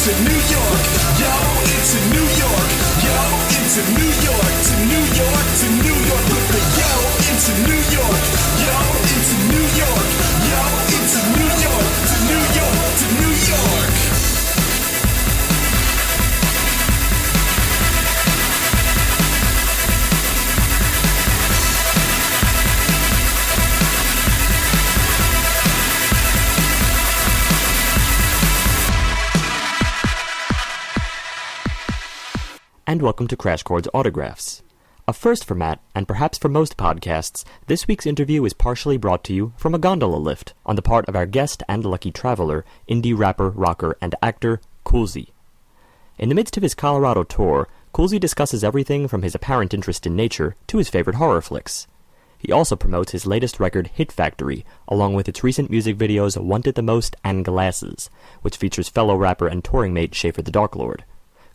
into New York. Yo, into New York. Yo, into New York. To New York, to New York. Put the yo into New York. Yo, into New York. Yo, into New York. To New York, to New York. And welcome to Crash Chords Autographs. A first for Matt, and perhaps for most podcasts, this week's interview is partially brought to you from a gondola lift on the part of our guest and lucky traveler, indie rapper, rocker, and actor, Coolzey. In the midst of his Colorado tour, Coolzey discusses everything from his apparent interest in nature to his favorite horror flicks. He also promotes his latest record, Hit Factory, along with its recent music videos Wanted the Most and Glasses, which features fellow rapper and touring mate Schaffer the Darklord.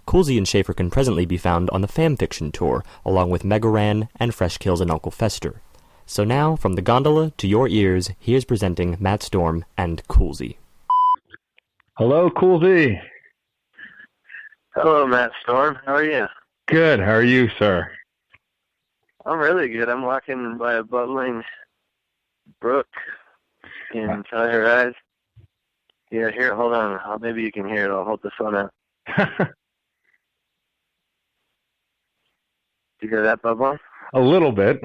Coolzey and Schaffer can presently be found on the Fan Fiction Tour, along with MegaRan and Fresh Kils and Uncle Fester. So now, from the gondola to your ears, here's presenting Matt Storm and Coolzey. Hello, Coolzey. Hello, Matt Storm. How are you? Good. How are you, sir? I'm really good. I'm walking by a bubbling brook in Rise. Yeah, here, hold on. Maybe you can hear it. I'll hold the phone out. You hear that, bubble? A little bit.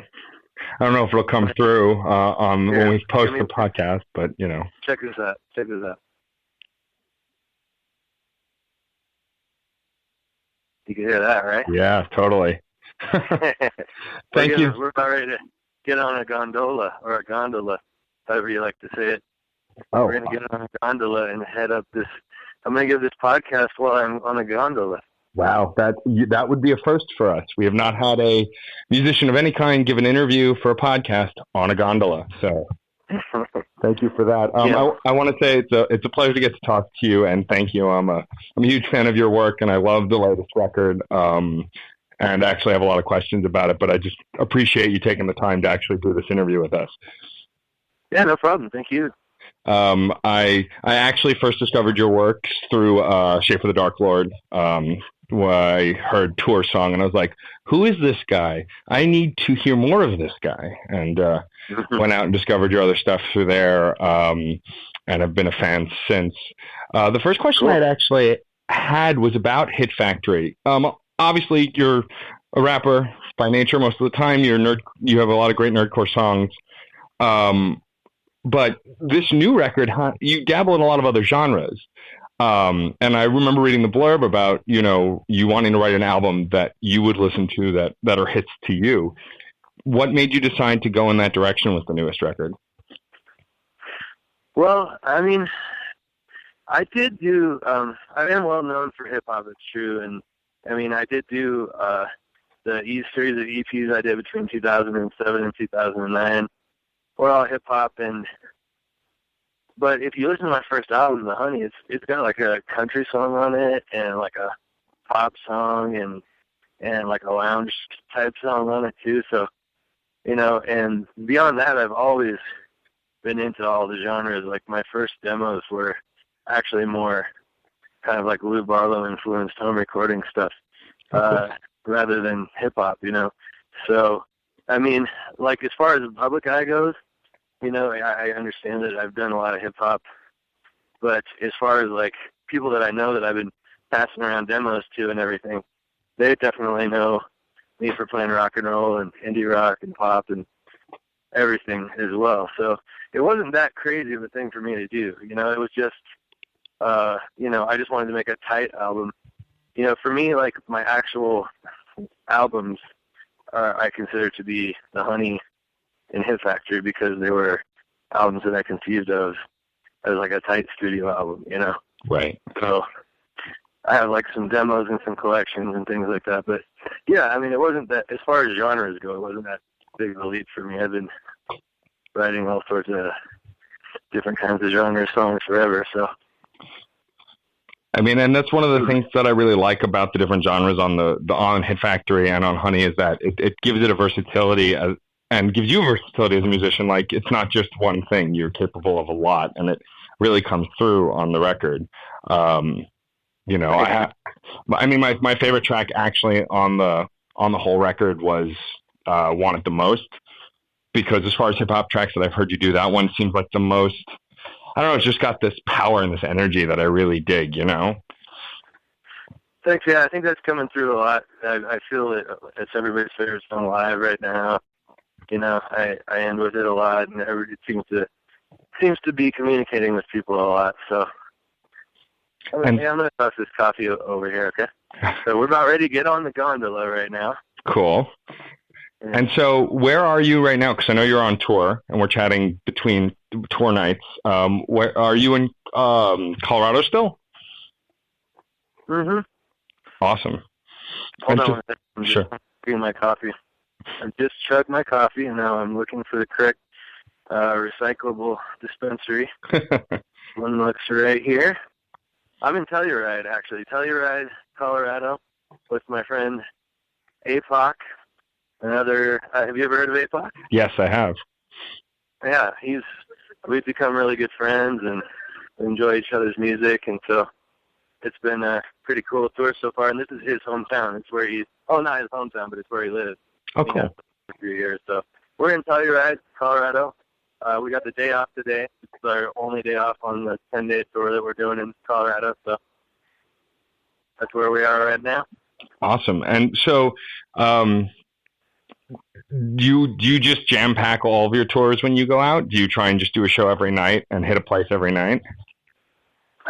I don't know if it'll come through when we post the podcast, but, you know. Check this out. You can hear that, right? Yeah, totally. Thank you. We're about ready to get on a gondola, however you like to say it. Oh. We're going to get on a gondola and head up this. I'm going to give this podcast while I'm on a gondola. Wow, that would be a first for us. We have not had a musician of any kind give an interview for a podcast on a gondola. So thank you for that. I want to say it's a pleasure to get to talk to you, and thank you. I'm a huge fan of your work, and I love the latest record. And actually have a lot of questions about it, but I just appreciate you taking the time to actually do this interview with us. Yeah, no problem. Thank you. I actually first discovered your works through Schaffer the Darklord. I heard Tour Song, and I was like, who is this guy? I need to hear more of this guy. And went out and discovered your other stuff through there, and have been a fan since. The first question I'd actually had was about Hit Factory. Obviously, you're a rapper by nature most of the time. You have a lot of great nerdcore songs. But this new record, you dabble in a lot of other genres. And I remember reading the blurb about, you wanting to write an album that you would listen to that are hits to you. What made you decide to go in that direction with the newest record? Well, I mean, I did do, I am well known for hip hop, it's true. And I mean, I did do the series of EPs I did between 2007 and 2009. We're all hip hop, but if you listen to my first album, The Honey, it's got like a country song on it, and like a pop song, and like a lounge type song on it too. So, and beyond that, I've always been into all the genres. Like my first demos were actually more kind of like Lou Barlow influenced home recording stuff, rather than hip hop, So, I mean, like as far as the public eye goes, I understand that I've done a lot of hip hop, but as far as like people that I know that I've been passing around demos to and everything, they definitely know me for playing rock and roll and indie rock and pop and everything as well. So it wasn't that crazy of a thing for me to do. It was just, I just wanted to make a tight album. For me, like my actual albums I consider to be The Honey and Hit Factory because they were albums that I conceived of as like a tight studio album, Right. So I have like some demos and some collections and things like that. But yeah, I mean, it wasn't that, as far as genres go, it wasn't that big of a leap for me. I've been writing all sorts of different kinds of genre songs forever, so. I mean, and that's one of the things that I really like about the different genres on Hit Factory and on Honey is that it gives it a versatility and gives you versatility as a musician. Like, it's not just one thing. You're capable of a lot, and it really comes through on the record. You know, I mean, my favorite track actually on the whole record was "Want It the Most," because as far as hip hop tracks that I've heard you do, that one seems like the most. I don't know. It's just got this power and this energy that I really dig. You know. Thanks. Yeah, I think that's coming through a lot. I feel it's everybody's favorite song live right now. You know, I end with it a lot, and it seems to be communicating with people a lot. So, I'm going to toss this coffee over here. Okay. So we're about ready to get on the gondola right now. Cool. Yeah. And so, where are you right now? Because I know you're on tour, and we're chatting between tour nights. Where are you in Colorado still? Mm-hmm. Awesome. Hold on a second. I'm just drinking my coffee. I just chugged my coffee, and now I'm looking for the correct recyclable dispensary. One looks right here. I'm in Telluride, actually. Telluride, Colorado, with my friend APOC. Have you ever heard of APOC? Yes, I have. Yeah, we've become really good friends and enjoy each other's music, and so it's been a pretty cool tour so far. And this is his hometown. It's where not his hometown, but it's where he lives. Oh, cool. For a few years. So we're in Telluride, Colorado. We got the day off today. It's our only day off on the 10-day tour that we're doing in Colorado. So that's where we are right now. Awesome. And so do you just jam pack all of your tours when you go out? Do you try and just do a show every night and hit a place every night?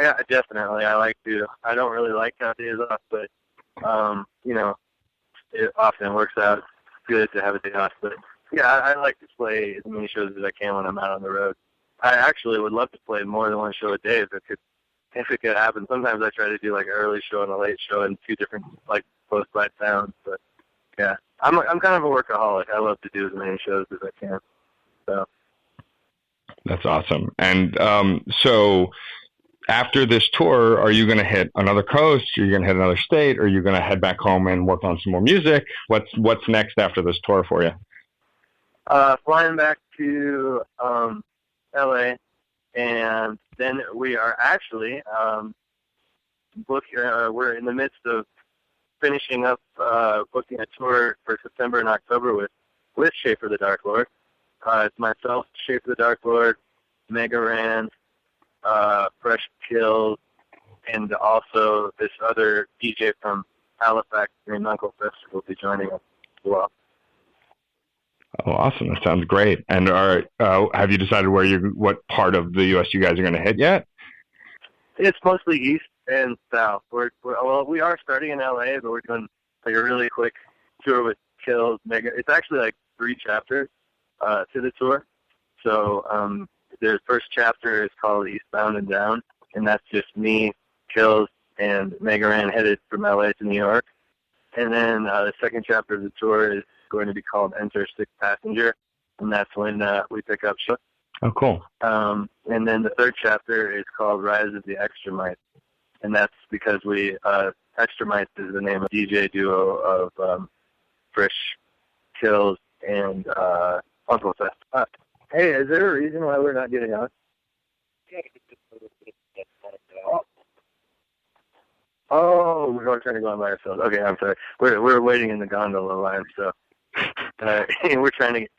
Yeah, definitely. I like to. I don't really like to have days off, but, you know, it often works out good to have a day off. But, yeah, I like to play as many shows as I can when I'm out on the road. I actually would love to play more than one show a day if it could happen. Sometimes I try to do, like, an early show and a late show in two different, like, close-by towns. But, yeah, I'm kind of a workaholic. I love to do as many shows as I can. So that's awesome. And so after this tour, are you going to hit another coast? Are you going to hit another state? Or are you going to head back home and work on some more music? What's next after this tour for you? Flying back to LA, and then we are actually we're in the midst of finishing up booking a tour for September and October with Schaffer the Darklord. It's myself, Schaffer the Darklord, MegaRan, Fresh Kils, and also this other DJ from Halifax named Uncle Fester will be joining us as well. Oh, awesome! That sounds great. And have you decided what part of the U.S. you guys are going to hit yet? It's mostly east and south. We are starting in L.A., but we're doing like a really quick tour with Kils. It's actually like 3 chapters to the tour. So the first chapter is called Eastbound and Down, and that's just me, Kils, and MegaRan headed from L.A. to New York. And then the second chapter of the tour is going to be called Enter Sixth Passenger, and that's when we pick up shows. Oh, cool. And then the third chapter is called Rise of the Extra Mites, and that's because Extra Mites is the name of the DJ duo of Fresh Kils and Uncle Fest. Hey, is there a reason why we're not getting out? Oh, we're trying to go on by ourselves. Okay, I'm sorry. We're waiting in the gondola line, so we're trying to get...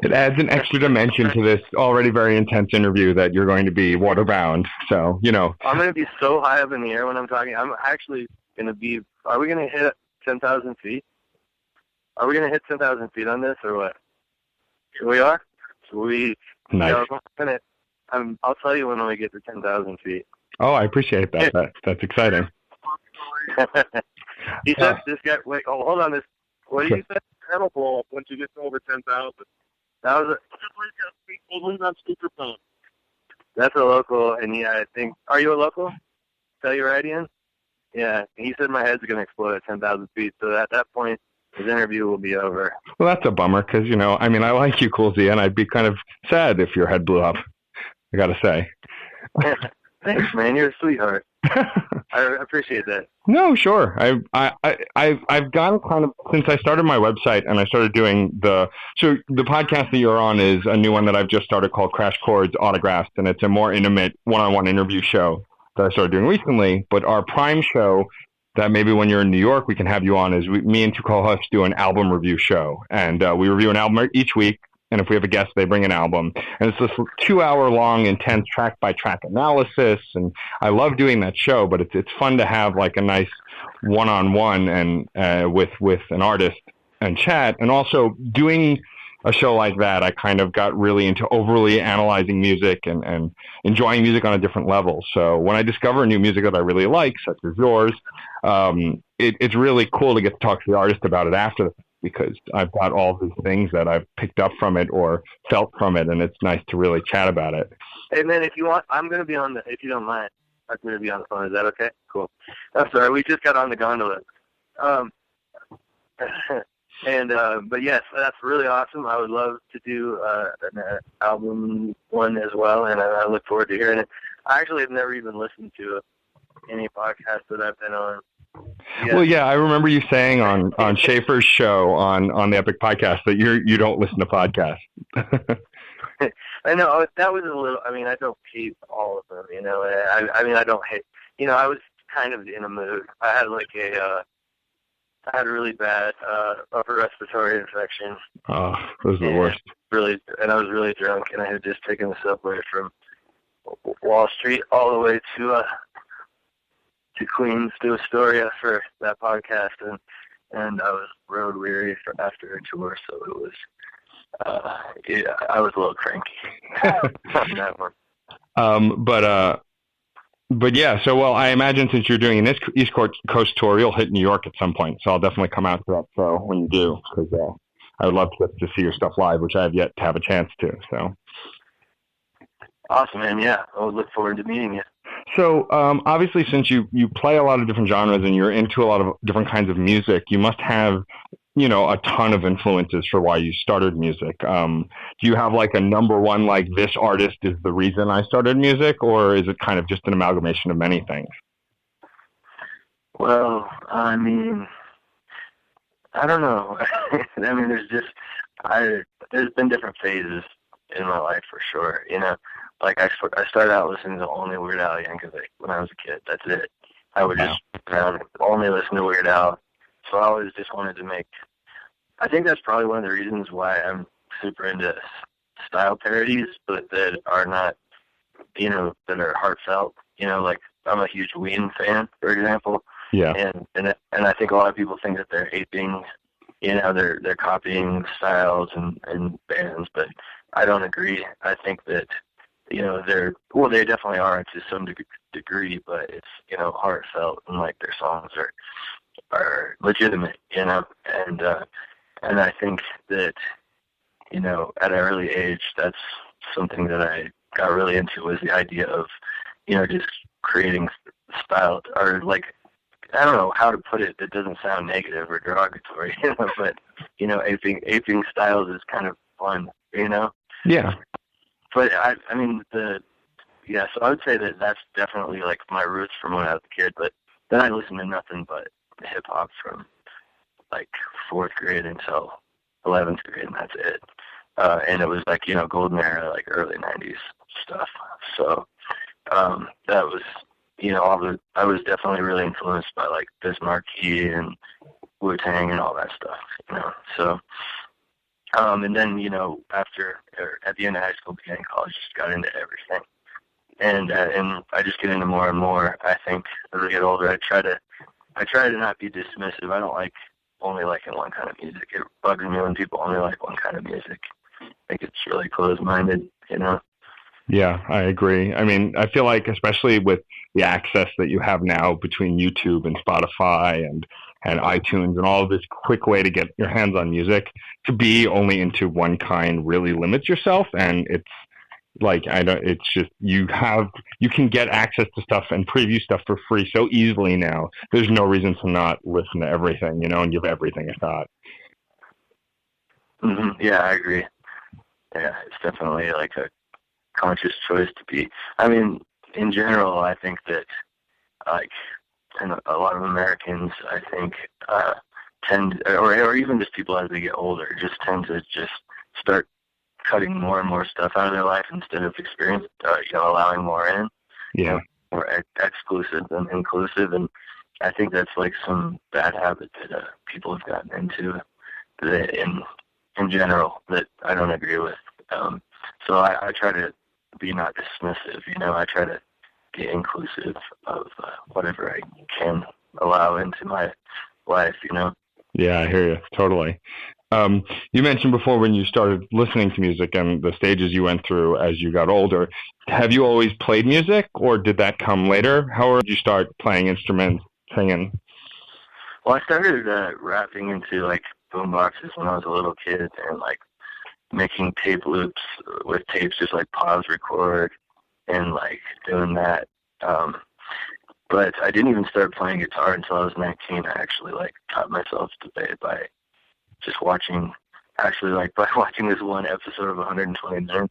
It adds an extra dimension to this already very intense interview that you're going to be waterbound. So, you know. I'm going to be so high up in the air when I'm talking. I'm actually going to be... Are we going to hit 10,000 feet? Are we going to hit 10,000 feet on this or what? We are? Sweet. Nice. I'll tell you when we get to 10,000 feet. Oh, I appreciate that. That's exciting. He said, this guy, wait, hold on. What did you say? That'll blow up once you get to over 10,000. That was on speakerphone. That's a local, and yeah, I think, are you a local? Telluridian? Yeah, he said my head's going to explode at 10,000 feet, so at that point, his interview will be over. Well, that's a bummer, because, you know, I mean, I like you, Coolzey, and I'd be kind of sad if your head blew up, I got to say. Thanks, man. You're a sweetheart. I appreciate that. No, sure. I've gotten kind of, since I started my website and I started doing the podcast that you're on is a new one that I've just started called Chords Autographs, and it's a more intimate one-on-one interview show that I started doing recently. But our prime show that maybe when you're in New York, we can have you on is me and two co-hosts do an album review show. And we review an album each week. And if we have a guest, they bring an album. And it's this 2-hour long, intense track-by-track analysis. And I love doing that show, but it's fun to have like a nice one-on-one and with an artist and chat. And also doing a show like that, I kind of got really into overly analyzing music and enjoying music on a different level. So when I discover new music that I really like, such as yours, it's really cool to get to talk to the artist about it after, because I've got all these things that I've picked up from it or felt from it, and it's nice to really chat about it. Hey, man, if you want, I'm going to be on if you don't mind, I'm going to be on the phone. Is that okay? Cool. I'm sorry, we just got on the gondola. But yes, that's really awesome. I would love to do an album one as well, and I look forward to hearing it. I actually have never even listened to any podcast that I've been on. Yeah. Well, yeah, I remember you saying on Schaffer's show on the Epic Podcast that you don't listen to podcasts. I know that was a little. I mean, I don't hate all of them. You know, I mean, I don't hate. You know, I was kind of in a mood. I had I had a really bad upper respiratory infection. Oh, those are the worst. And I was really drunk, and I had just taken the subway from Wall Street all the way to Queens, to Astoria for that podcast, and I was road weary after a tour, so it was, I was a little cranky on that one. But yeah, so well, I imagine since you're doing an East Coast tour, you'll hit New York at some point, so I'll definitely come out to that show when you do, because I would love to see your stuff live, which I have yet to have a chance to. So awesome, man! Yeah, I would look forward to meeting you. So obviously, since you play a lot of different genres and you're into a lot of different kinds of music, you must have, you know, a ton of influences for why you started music. Do you have like a number one, like this artist is the reason I started music, or is it kind of just an amalgamation of many things? Well, I mean, I don't know. I mean, there's been different phases in my life for sure, you know. Like, I started out listening to only Weird Al Yankovic when I was a kid. That's it. I would just only listen to Weird Al. So I always just wanted to make... I think that's probably one of the reasons why I'm super into style parodies, but that are not, you know, that are heartfelt. You know, like, I'm a huge Ween fan, for example. Yeah. And I think a lot of people think that they're aping, you know, they're copying styles and bands, but I don't agree. I think that, you know, they definitely are to some degree, but it's, you know, heartfelt, and like their songs are legitimate, you know, and I think that, you know, at an early age, that's something that I got really into, was the idea of, you know, just creating style, or like, I don't know how to put it that doesn't sound negative or derogatory, you know, but, you know, aping styles is kind of fun, you know? Yeah. But I mean, so I would say that that's definitely like my roots from when I was a kid, but then I listened to nothing but hip hop from like 4th grade until 11th grade, and that's it. And it was like, you know, golden era, like early 90s stuff. So that was, you know, I was definitely really influenced by like Biz Markie and Wu-Tang and all that stuff, you know. So and then, you know, at the end of high school, beginning of college, just got into everything. And I just get into more and more. I think as I get older, I try to not be dismissive. I don't like only liking one kind of music. It bugs me when people only like one kind of music. I think it's really closed-minded, you know? Yeah, I agree. I mean, I feel like especially with the access that you have now between YouTube and Spotify and iTunes and all of this quick way to get your hands on music, to be only into one kind really limits yourself. And it's like, it's just, you can get access to stuff and preview stuff for free so easily now. There's no reason to not listen to everything, you know, and give everything a shot. Mm-hmm. Yeah, I agree. Yeah, it's definitely like a conscious choice to be. I mean, in general, I think that, like, and a lot of Americans, I think, tend, or even just people as they get older, just tend to just start cutting more and more stuff out of their life instead of allowing more in. Yeah. more exclusive than inclusive, and I think that's like some bad habit that people have gotten into that in general that I don't agree with. So I try to be not dismissive, I try to be inclusive of whatever I can allow into my life, Yeah, I hear you. Totally. You mentioned before when you started listening to music and the stages you went through as you got older. Have you always played music, or did that come later? How did you start playing instruments, singing? Well, I started rapping into like boomboxes when I was a little kid, and like making tape loops with tapes, just like pause record, and like doing that. But I didn't even start playing guitar until I was 19. I actually like taught myself to play by just watching this one episode of 129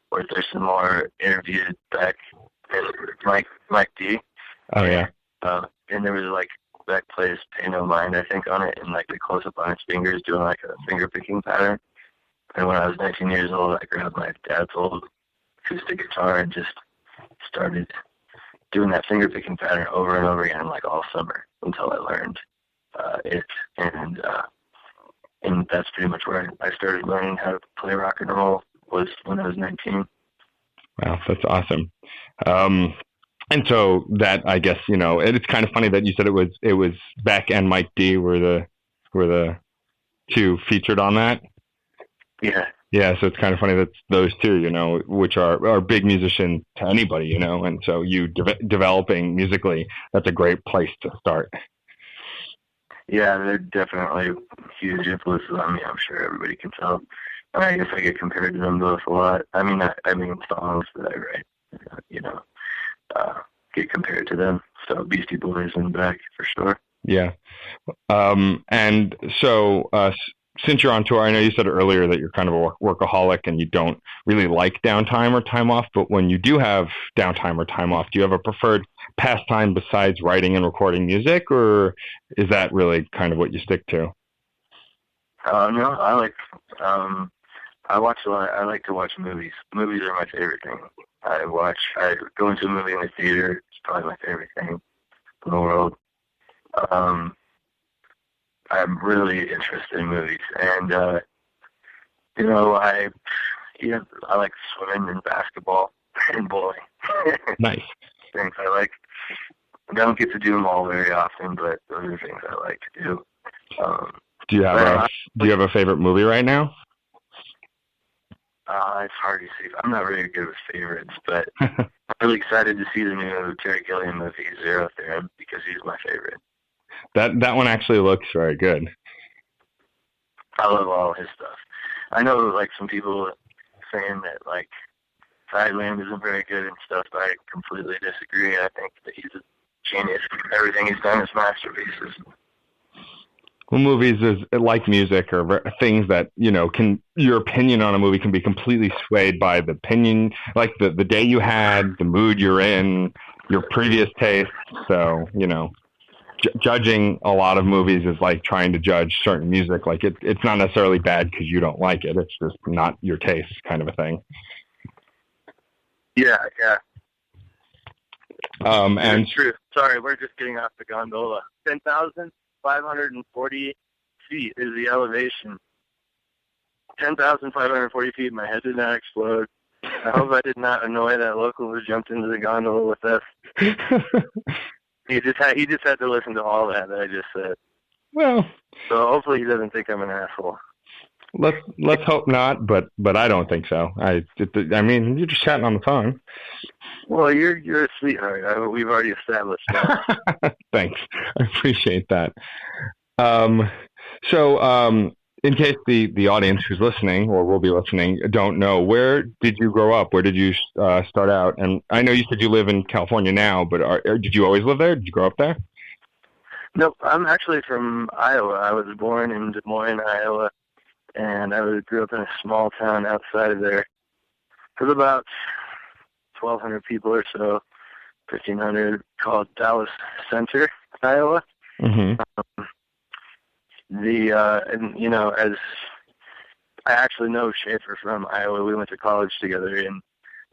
where Thurston Moore interviewed Beck and Mike D. Oh yeah. And there was like Beck plays Pay No Mind, I think, on it, and like the close up on his fingers doing like a finger picking pattern. And when I was 19 years old, I grabbed my dad's old acoustic guitar and just started doing that finger picking pattern over and over again, like all summer, until I learned it. And that's pretty much where I started learning how to play rock and roll, was when I was 19. Wow, that's awesome. And so that, I guess, it's kind of funny that you said it was Beck and Mike D were the two featured on that. Yeah. Yeah, so it's kind of funny that those two, which are big musicians to anybody, and so you developing musically, that's a great place to start. Yeah, they're definitely huge influences on me. I'm sure everybody can tell. I guess I get compared to them both a lot. I mean, songs that I write, get compared to them. So Beastie Boys and Beck for sure. Yeah. And so since you're on tour, I know you said earlier that you're kind of a workaholic and you don't really like downtime or time off, but when you do have downtime or time off, do you have a preferred pastime besides writing and recording music, or is that really kind of what you stick to? No, I like to watch movies. Movies are my favorite thing. I go into a movie in the theater. It's probably my favorite thing in the world. I'm really interested in movies, and I like swimming and basketball and bowling. Nice. Things I like. I don't get to do them all very often, but those are things I like to do. Do you have a favorite movie right now? It's hard to see. I'm not really good with favorites, but I'm really excited to see the new Terry Gilliam movie, Zero Theorem, because he's my favorite. That one actually looks very good. I love all his stuff. I know, like, some people saying that, like, Thailand isn't very good and stuff, but I completely disagree. I think that he's a genius. Everything he's done is masterpieces. Well, movies is like music, or things that, your opinion on a movie can be completely swayed by the opinion, like the day you had, the mood you're in, your previous taste. So, judging a lot of movies is like trying to judge certain music. Like it's not necessarily bad because you don't like it. It's just not your taste, kind of a thing. Yeah. And true. Sorry, we're just getting off the gondola. 10,540 feet is the elevation. 10,540 feet. My head did not explode. I hope I did not annoy that local who jumped into the gondola with us. He just had to listen to all that I just said. Well, so hopefully he doesn't think I'm an asshole. Let's hope not, but I don't think so. I mean, you're just chatting on the phone. Well, you're a sweetheart. We've already established that. Thanks, I appreciate that. So, in case the audience who's listening or will be listening don't know, where did you grow up? Where did you start out? And I know you said you live in California now, but did you always live there? Did you grow up there? Nope, I'm actually from Iowa. I was born in Des Moines, Iowa, and I grew up in a small town outside of there. There's about 1,200 people or so, 1,500, called Dallas Center, Iowa. Mm-hmm. As I actually know Schaffer from Iowa. We went to college together in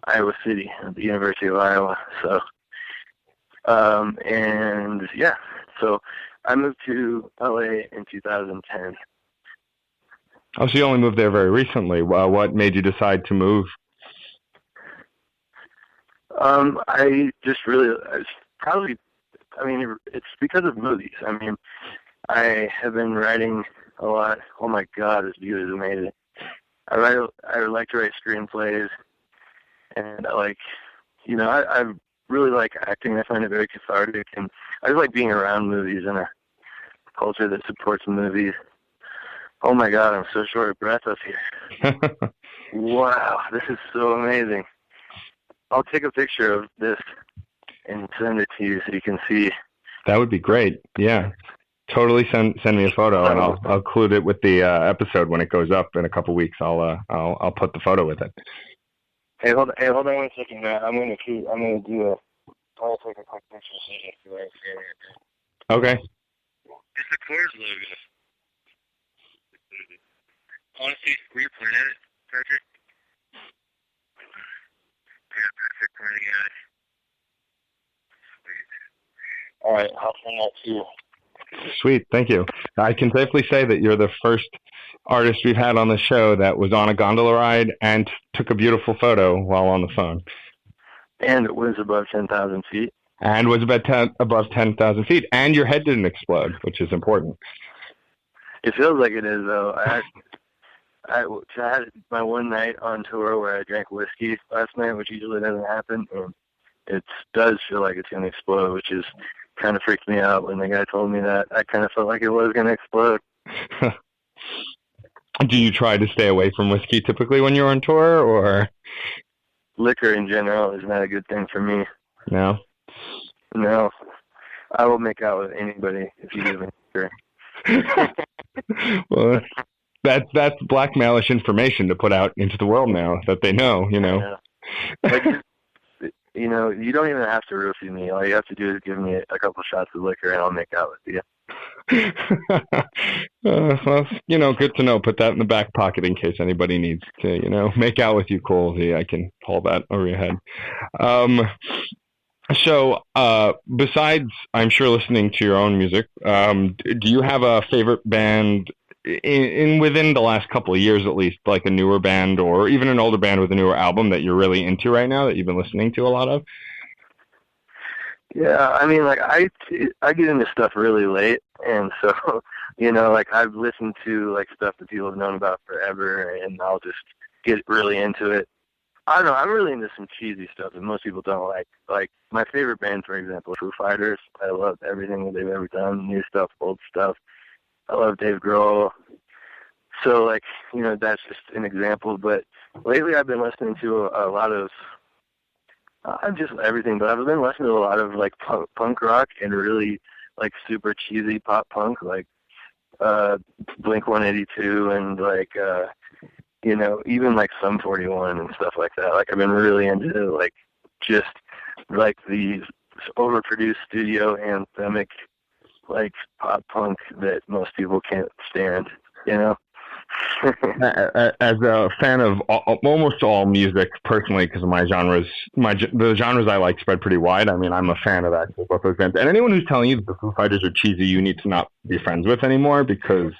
Iowa City at the University of Iowa. So And yeah, so I moved to LA in 2010. Oh, so you only moved there very recently. What made you decide to move? I just really, it's because of movies. I mean, I have been writing a lot. Oh my God, this view is amazing. I like to write screenplays, and I really like acting. I find it very cathartic, and I just like being around movies and a culture that supports movies. Oh my God, I'm so short of breath up here. Wow, this is so amazing. I'll take a picture of this and send it to you so you can see. That would be great. Yeah, totally. Send me a photo, and I'll include it with the episode when it goes up in a couple weeks. I'll put the photo with it. Hey, hold on 1 second, Matt. I'm gonna take a quick picture so you can see what I'm saying. Okay. It's the Chords logo. Honestly, were you playing at it, Patrick? Yeah, perfect. Pointing at it. Sweet. All right, I'll send that to you. Sweet, thank you. I can safely say that you're the first artist we've had on the show that was on a gondola ride and took a beautiful photo while on the phone. And it was above 10,000 feet. And was above 10,000 feet, and your head didn't explode, which is important. It feels like it is, though. I had my one night on tour where I drank whiskey last night, which usually doesn't happen. And it does feel like it's going to explode, which is kind of freaked me out when the guy told me that. I kind of felt like it was going to explode. Do you try to stay away from whiskey typically when you're on tour, or? Liquor in general is not a good thing for me. No? No. I will make out with anybody if you give me liquor. Well, that's blackmailish information to put out into the world now that they know, Yeah. Like, you don't even have to roofie me. All you have to do is give me a couple shots of liquor and I'll make out with you. Well, good to know. Put that in the back pocket in case anybody needs to, make out with you, Coolzey. I can hold that over your head. So, besides, I'm sure, listening to your own music, do you have a favorite band within the last couple of years, at least, like a newer band or even an older band with a newer album that you're really into right now that you've been listening to a lot of? Yeah, I mean, I get into stuff really late, and so, I've listened to, stuff that people have known about forever, and I'll just get really into it. I don't know, I'm really into some cheesy stuff that most people don't like. Like, my favorite band, for example, Foo Fighters. I love everything that they've ever done, new stuff, old stuff. I love Dave Grohl. So, that's just an example, but lately I've been listening to a lot of just everything, but I've been listening to a lot of punk rock and really super cheesy pop punk, like Blink 182 and even Sum 41 and stuff like that. I've been really into just these overproduced studio anthemic pop punk that most people can't stand. As a fan of almost all music, personally, because of the genres I like spread pretty wide. I mean, I'm a fan of actually both those bands. And anyone who's telling you that the Foo Fighters are cheesy, you need to not be friends with anymore, because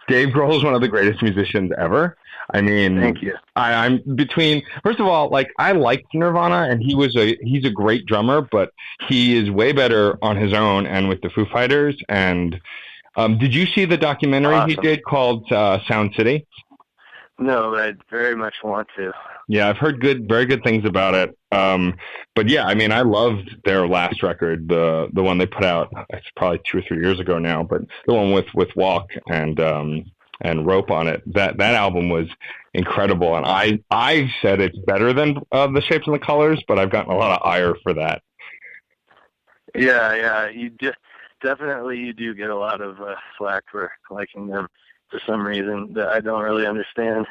Dave Grohl is one of the greatest musicians ever. I mean, thank you. I'm between. First of all, I liked Nirvana, and he's a great drummer, but he is way better on his own and with the Foo Fighters. And did you see the documentary he did called Sound City? No, but I very much want to. Yeah, I've heard very good things about it. But yeah, I mean, I loved their last record, the one they put out. It's probably 2 or 3 years ago now, but the one with Walk and Rope on it. That album was incredible, and I said it's better than The Shapes and the Colors, but I've gotten a lot of ire for that. Yeah, definitely you do get a lot of slack for liking them for some reason that I don't really understand.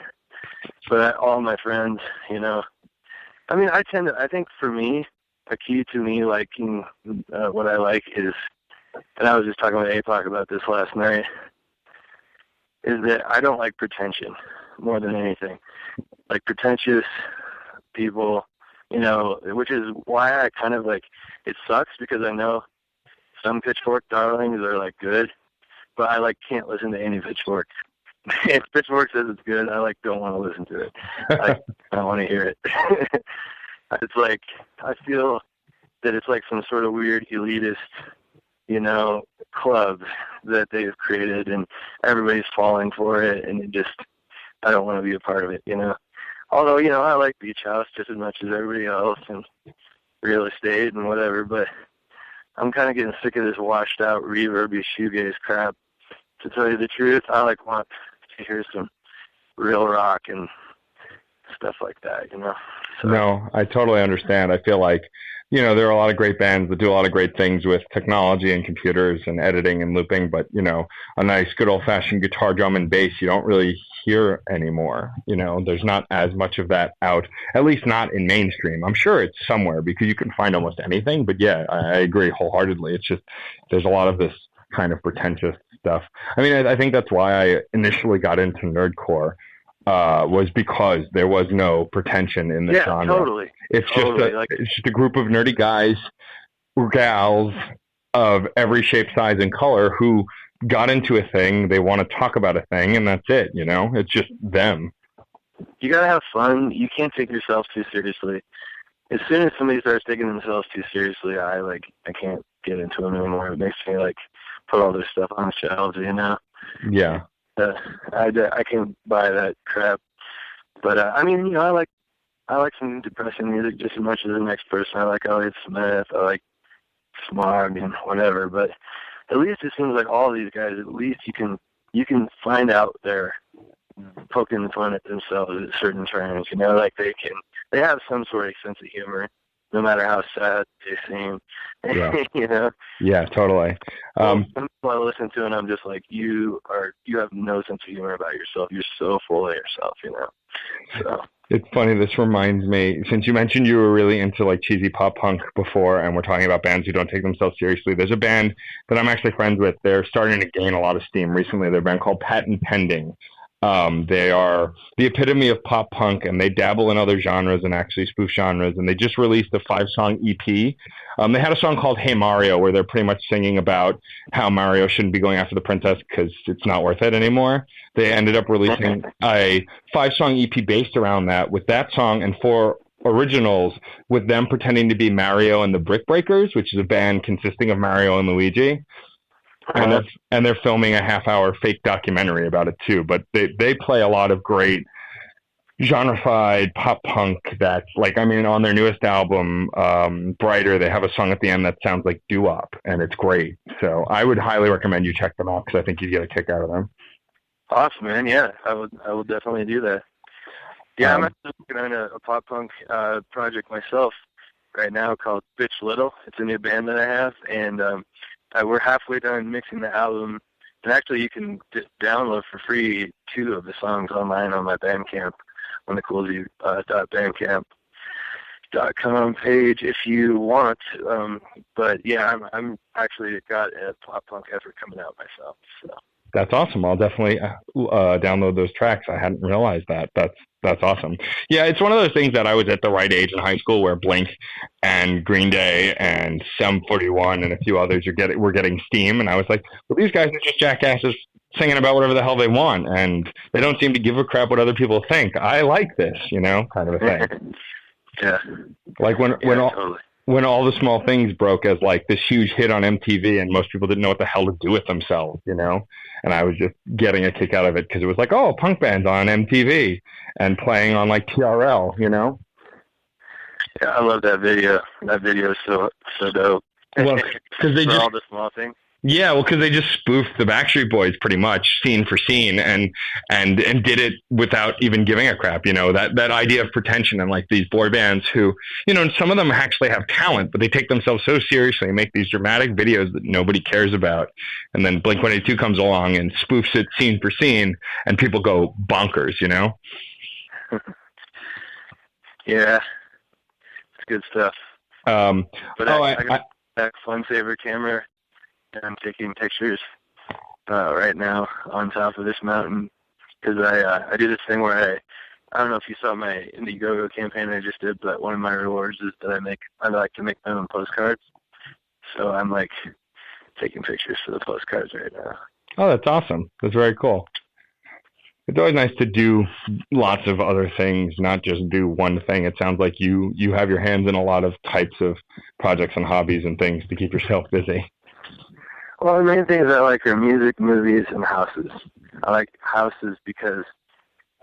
But all my friends, I mean, I think for me, a key to me liking what I like is, and I was just talking with APOC about this last night, is that I don't like pretension more than anything. Pretentious people you know, which is why I kind of like, it sucks because I know some Pitchfork darlings are like good, but I like can't listen to any Pitchfork. If Pitchfork says it's good, I like don't want to listen to it. I don't want to hear it. It's like, I feel that it's like some sort of weird elitist, you know, club that they've created, and everybody's falling for it, and it just, I don't want to be a part of it, you know. Although, you know, I like Beach House just as much as everybody else, and real estate and whatever, but I'm kind of getting sick of this washed out reverby shoegaze crap. To tell you the truth, I like want to hear some real rock and stuff like that, you know. So. No, I totally understand. I feel like, you know, there are a lot of great bands that do a lot of great things with technology and computers and editing and looping, but, you know, a nice good old-fashioned guitar, drum, and bass you don't really hear anymore. You know, there's not as much of that out, at least not in mainstream. I'm sure it's somewhere because you can find almost anything, but yeah, I agree wholeheartedly. It's just, there's a lot of this kind of pretentious stuff. I mean, I think that's why I initially got into nerdcore. Was because there was no pretension in the genre. Yeah, totally. It's just a group of nerdy guys or gals of every shape, size, and color who got into a thing. They want to talk about a thing, and that's it. You know, it's just them. You gotta have fun. You can't take yourself too seriously. As soon as somebody starts taking themselves too seriously, I can't get into them anymore. It makes me like put all this stuff on shelves, you know. Yeah. I can't buy that crap. But I mean, you know, I like some depressing music just as much as the next person. I like Elliott Smith. I like Smog and whatever. But at least it seems like all these guys, at least you can find out they're poking fun at themselves at certain times. You know, like they have some sort of sense of humor, no matter how sad they seem. Yeah. You know? Yeah, totally. Some people I listen to and I'm just like, you have no sense of humor about yourself. You're so full of yourself, you know? So. It's funny, this reminds me, since you mentioned you were really into like cheesy pop punk before, and we're talking about bands who don't take themselves seriously, there's a band that I'm actually friends with. They're starting to gain a lot of steam recently. They're a band called Patent Pending. They are the epitome of pop punk, and they dabble in other genres and actually spoof genres, and they just released a 5-song EP. They had a song called Hey Mario, where they're pretty much singing about how Mario shouldn't be going after the princess because it's not worth it anymore. They ended up releasing a 5-song EP based around that, with that song and 4 originals, with them pretending to be Mario and the Brick Breakers, which is a band consisting of Mario and Luigi. And they're filming a half-hour fake documentary about it too. But they play a lot of great genrefied pop punk that's like, I mean, on their newest album, Brighter, they have a song at the end that sounds like doo-wop, and it's great. So I would highly recommend you check them out because I think you'd get a kick out of them. Awesome, man. Yeah, I would definitely do that. Yeah, I'm actually working on a pop punk project myself right now called Bitch Little. It's a new band that I have, and we're halfway done mixing the album, and actually you can download for free 2 of the songs online on my Bandcamp, on the Coolzey .bandcamp.com page if you want. But yeah, I'm actually got a pop punk effort coming out myself. So. That's awesome. I'll definitely download those tracks. I hadn't realized that. That's awesome. Yeah, it's one of those things that I was at the right age in high school where Blink and Green Day and Sum 41 and a few others were getting steam, and I was like, well, these guys are just jackasses singing about whatever the hell they want, and they don't seem to give a crap what other people think. I like this, you know, kind of a thing. Yeah. Like totally. When All the Small Things broke as like this huge hit on MTV, and most people didn't know what the hell to do with themselves, you know? And I was just getting a kick out of it because it was like, oh, punk bands on MTV and playing on like TRL, you know? Yeah, I love that video. That video is so dope. Well, because they just All the Small Things. Yeah, well, because they just spoofed the Backstreet Boys pretty much, scene for scene, and did it without even giving a crap. You know, that idea of pretension, and like these boy bands who, you know, and some of them actually have talent, but they take themselves so seriously and make these dramatic videos that nobody cares about. And then Blink-182 comes along and spoofs it scene for scene, and people go bonkers. You know? Yeah, it's good stuff. But I got that Fun Saver camera. I'm taking pictures right now on top of this mountain because I do this thing where I don't know if you saw my Indiegogo campaign I just did, but one of my rewards is that I like to make my own postcards. So I'm like taking pictures for the postcards right now. Oh, that's awesome. That's very cool. It's always nice to do lots of other things, not just do one thing. It sounds like you have your hands in a lot of types of projects and hobbies and things to keep yourself busy. Well, the main things I like are music, movies, and houses. I like houses because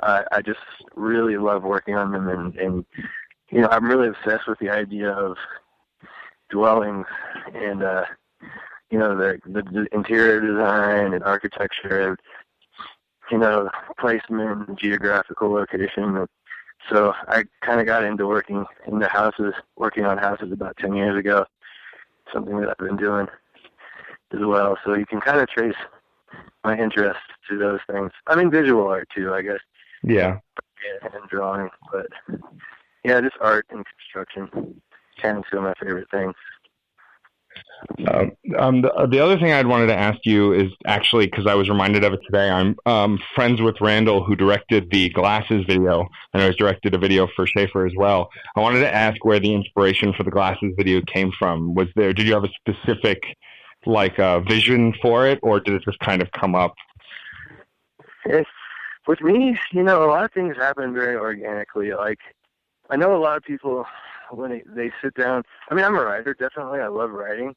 I just really love working on them, and you know, I'm really obsessed with the idea of dwellings and you know, the interior design and architecture and, you know, placement and geographical location. So I kind of got into working on houses about 10 years ago, something that I've been doing as well. So you can kind of trace my interest to those things. I mean, visual art too, I guess. Yeah. And drawing, but yeah, just art and construction. Kind of two of my favorite things. The other thing I'd wanted to ask you is actually, because I was reminded of it today, I'm friends with Randall, who directed the Glasses video, and I was directed a video for Schaffer as well. I wanted to ask where the inspiration for the Glasses video came from. Did you have a specific vision for it, or did it just kind of come up? With me, you know, a lot of things happen very organically. Like, I know a lot of people, when they sit down, I mean, I'm a writer, definitely. I love writing.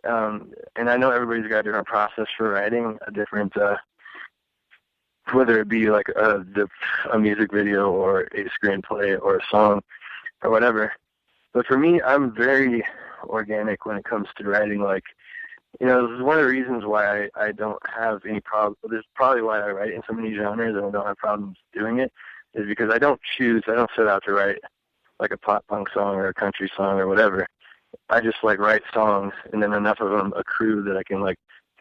And I know everybody's got a different process for writing, a different, whether it be like a music video or a screenplay or a song or whatever. But for me, I'm very organic when it comes to writing. Like, you know, this is one of the reasons why I don't have any problem. This is probably why I write in so many genres and I don't have problems doing it, is because I don't set out to write like a pop punk song or a country song or whatever. I just write songs, and then enough of them accrue that I can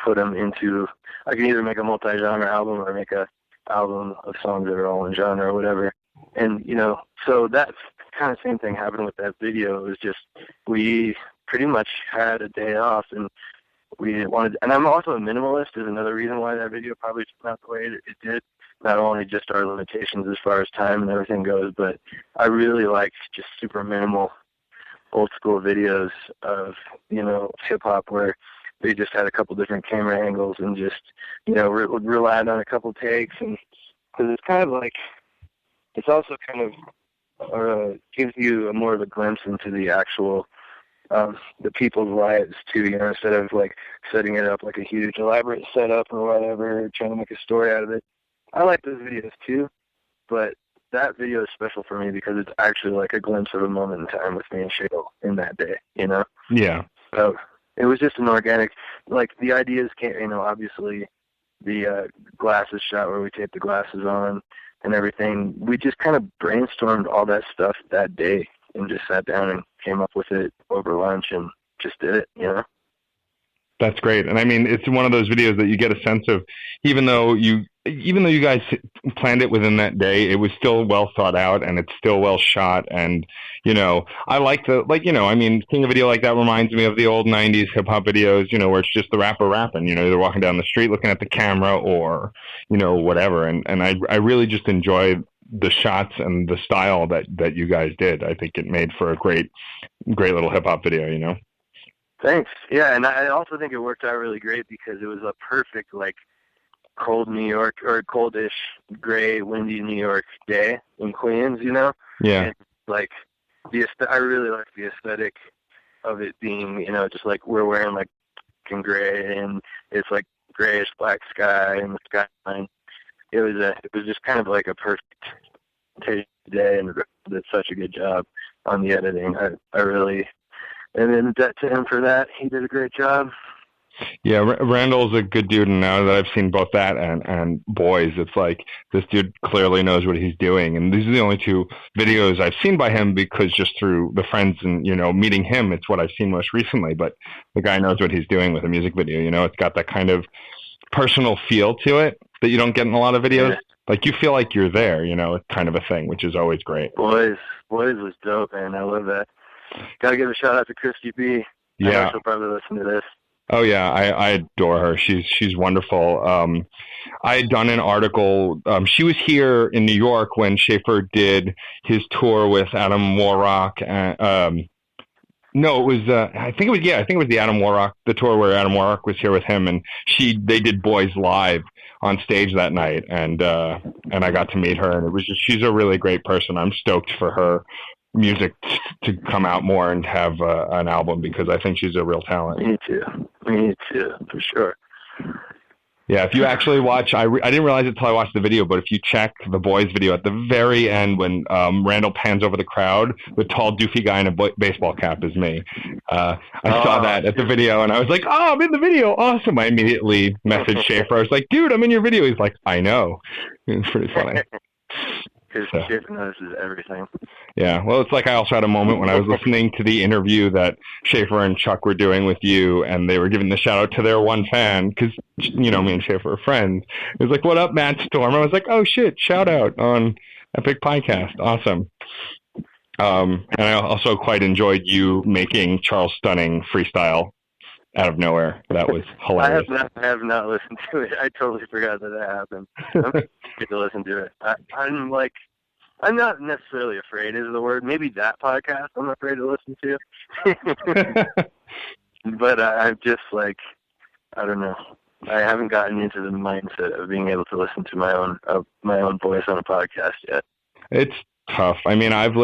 put them into. I can either make a multi-genre album or make a album of songs that are all in genre or whatever. And you know, so that's kind of same thing happened with that video. It was just we pretty much had a day off, and we wanted. And I'm also a minimalist. Is another reason why that video probably turned out the way it did. Not only just our limitations as far as time and everything goes, but I really liked just super minimal old school videos of, you know, hip hop where they just had a couple different camera angles and just, you know, relied on a couple takes. And because it's kind of it's also kind of gives you more of a glimpse into the actual, the people's lives too, you know, instead of setting it up like a huge elaborate setup or whatever, trying to make a story out of it. I like those videos too, but that video is special for me because it's actually a glimpse of a moment in time with me and Shale in that day, you know? Yeah. So it was just an organic, the ideas came, you know, obviously the glasses shot where we taped the glasses on and everything. We just kind of brainstormed all that stuff that day and just sat down and came up with it over lunch and just did it, you know? That's great. And I mean, it's one of those videos that you get a sense of, even though you guys planned it within that day, it was still well thought out and it's still well shot. And, you know, I like seeing a video like that reminds me of the old 90s hip hop videos, you know, where it's just the rapper rapping, you know, they're walking down the street looking at the camera or, you know, whatever. And I really just enjoyed the shots and the style that you guys did. I think it made for a great little hip hop video, you know? Thanks. Yeah, and I also think it worked out really great because it was a perfect, cold New York or coldish, gray, windy New York day in Queens, you know? Yeah. And, I really like the aesthetic of it being, you know, just we're wearing gray and it's grayish black sky and the skyline. It was just kind of a perfect day, and did such a good job on the editing. I really. And then debt to him for that. He did a great job. Yeah, Randall's a good dude, and now that I've seen both that and Boys, it's this dude clearly knows what he's doing. And these are the only two videos I've seen by him because just through the friends and, you know, meeting him, it's what I've seen most recently. But the guy knows what he's doing with a music video, you know? It's got that kind of personal feel to it that you don't get in a lot of videos. Yeah. You feel like you're there, you know, kind of a thing, which is always great. Boys was dope, man. I love that. Gotta give a shout out to Christy B. Yeah. She'll probably listen to this. Oh yeah, I adore her. She's wonderful. I had done an article. She was here in New York when Schaffer did his tour with Adam Warrock. No, it was. I think it was. Yeah, I think it was the Adam Warrock, the tour where Adam Warrock was here with him, and they did Boys Live on stage that night, and I got to meet her, and it was just, she's a really great person. I'm stoked for her music to come out more and have an album, because I think she's a real talent. Me too, for sure. Yeah, if you actually watch, I didn't realize it until I watched the video, but if you check the Boys video at the very end when Randall pans over the crowd, the tall, doofy guy in a baseball cap is me. I saw that at the video, and I was like, oh, I'm in the video. Awesome. I immediately messaged Schaffer. I was like, dude, I'm in your video. He's like, I know. It's pretty funny. Because Schaffer notices everything. Yeah, well, it's like I also had a moment when I was listening to the interview that Schaffer and Chuck were doing with you, and they were giving the shout out to their one fan, because, you know, me and Schaffer are friends. It was like, what up, Matt Storm? I was like, oh, shit, shout out on Epic Podcast. Awesome. And I also quite enjoyed you making Charles Stunning freestyle out of nowhere. That was hilarious. I have not listened to it. I totally forgot that happened. I'm good to listen to it. I'm not necessarily afraid is the word. Maybe that podcast I'm afraid to listen to. But I'm just like, I don't know. I haven't gotten into the mindset of being able to listen to my own voice on a podcast yet. It's tough. I mean, I've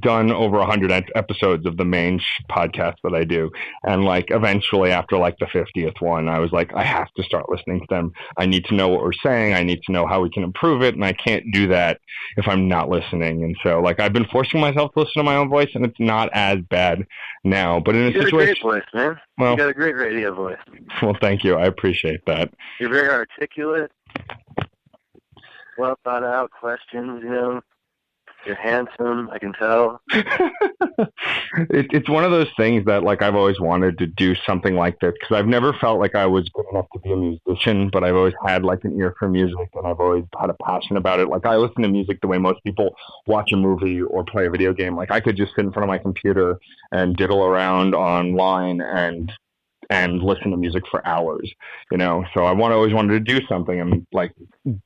done over 100 episodes of the main podcast that I do, and like eventually after like the 50th one, I was like, I have to start listening to them. I need to know what we're saying. I need to know how we can improve it, and I can't do that if I'm not listening. And so, like, I've been forcing myself to listen to my own voice, and it's not as bad now. But in a situation, you got a great voice, man. Well, you got a great radio voice. Well, thank you. I appreciate that. You're very articulate, well thought out questions. You know. You're handsome, I can tell. It's one of those things that, like, I've always wanted to do something like this, because I've never felt like I was good enough to be a musician, but I've always had, like, an ear for music, and I've always had a passion about it. Like, I listen to music the way most people watch a movie or play a video game. Like, I could just sit in front of my computer and diddle around online and listen to music for hours, you know? So I always wanted to do something, and, like,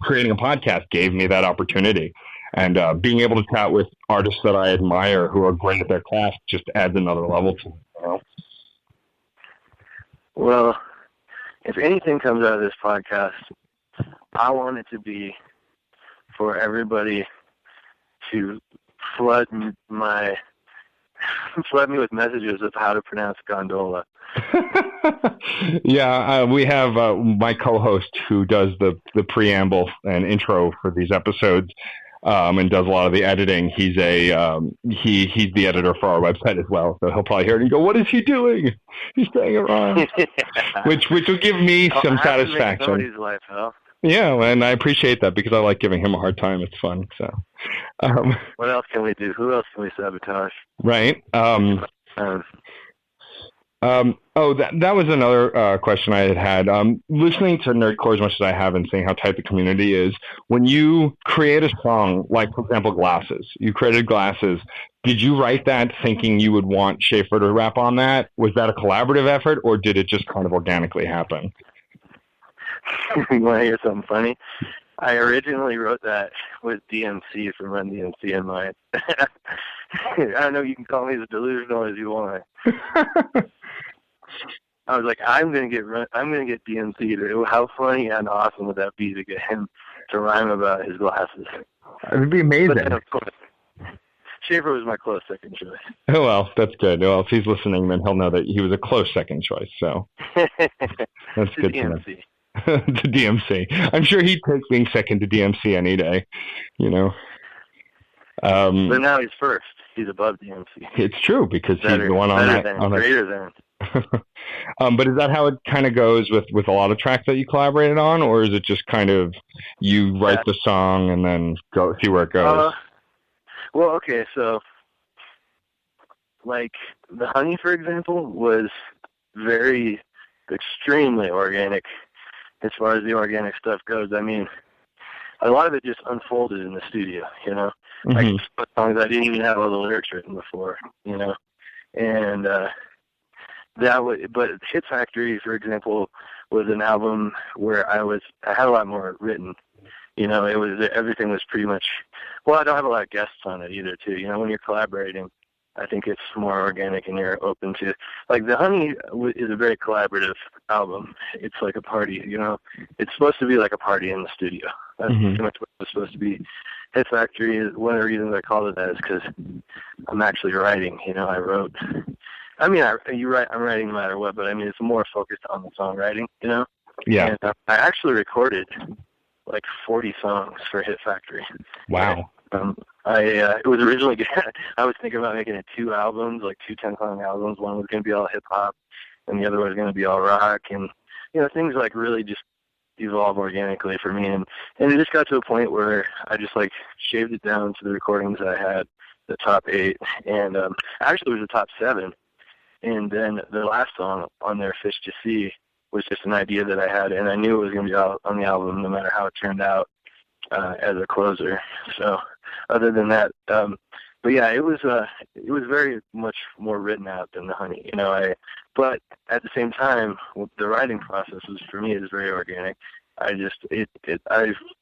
creating a podcast gave me that opportunity. And being able to chat with artists that I admire who are great at their craft just adds another level to it, you know? Well, if anything comes out of this podcast, I want it to be for everybody to flood me with messages of how to pronounce gondola. Yeah, we have my co-host who does the preamble and intro for these episodes. And does a lot of the editing. He's he's the editor for our website as well, so he'll probably hear it and go, "What is he doing? He's saying it wrong," which will give me some satisfaction. Somebody's life, hell. Yeah, and I appreciate that because I like giving him a hard time. It's fun. So, what else can we do? Who else can we sabotage? Right. That was another question I had. Listening to Nerdcore as much as I have and seeing how tight the community is, when you create a song, like, for example, Glasses, you created Glasses, did you write that thinking you would want Schaffer to rap on that? Was that a collaborative effort, or did it just kind of organically happen? You want to hear something funny? I originally wrote that with DMC from Run DMC in mind. I don't know, you can call me as delusional as you want. I was like, I'm gonna get DMC to. How funny and awesome would that be to get him to rhyme about his glasses? It would be amazing. But then, of course, Schaffer was my close second choice. Oh, well, that's good. Well, if he's listening, then he'll know that he was a close second choice. So that's good to know. To DMC. I'm sure he'd take being second to DMC any day, you know. But now he's first. He's above DMC. It's true, because he's the one on that. Greater than. But is that how it kind of goes with a lot of tracks that you collaborated on, or is it just kind of you write the song and then go see where it goes? Well, okay, so like The Honey, for example, was very extremely organic as far as the organic stuff goes. I mean, a lot of it just unfolded in the studio, you know? Mm-hmm. Like songs I didn't even have all the lyrics written before, you know? And but Hit Factory, for example, was an album where I had a lot more written. You know, everything was pretty much, well, I don't have a lot of guests on it either, too. You know, when you're collaborating, I think it's more organic and you're open to, like, The Honey is a very collaborative album. It's like a party, you know. It's supposed to be like a party in the studio. That's pretty much what it's supposed to be. Hit Factory, one of the reasons I called it that is because I'm actually writing, you know. I'm writing no matter what, but I mean, it's more focused on the songwriting, you know. Yeah. And I actually recorded like 40 songs for Hit Factory. Wow. It was originally, I was thinking about making it 2 albums, like 2 10-song albums. One was going to be all hip-hop, and the other was going to be all rock. And, you know, things like really just evolve organically for me. And it just got to a point where I just, like, shaved it down to the recordings I had, the top 8. And actually it was the top 7. And then the last song on there, Fish to See, was just an idea that I had, and I knew it was going to be out on the album no matter how it turned out as a closer. So other than that, but yeah, it was very much more written out than The Honey, you know. But at the same time, the writing process for me is very organic. I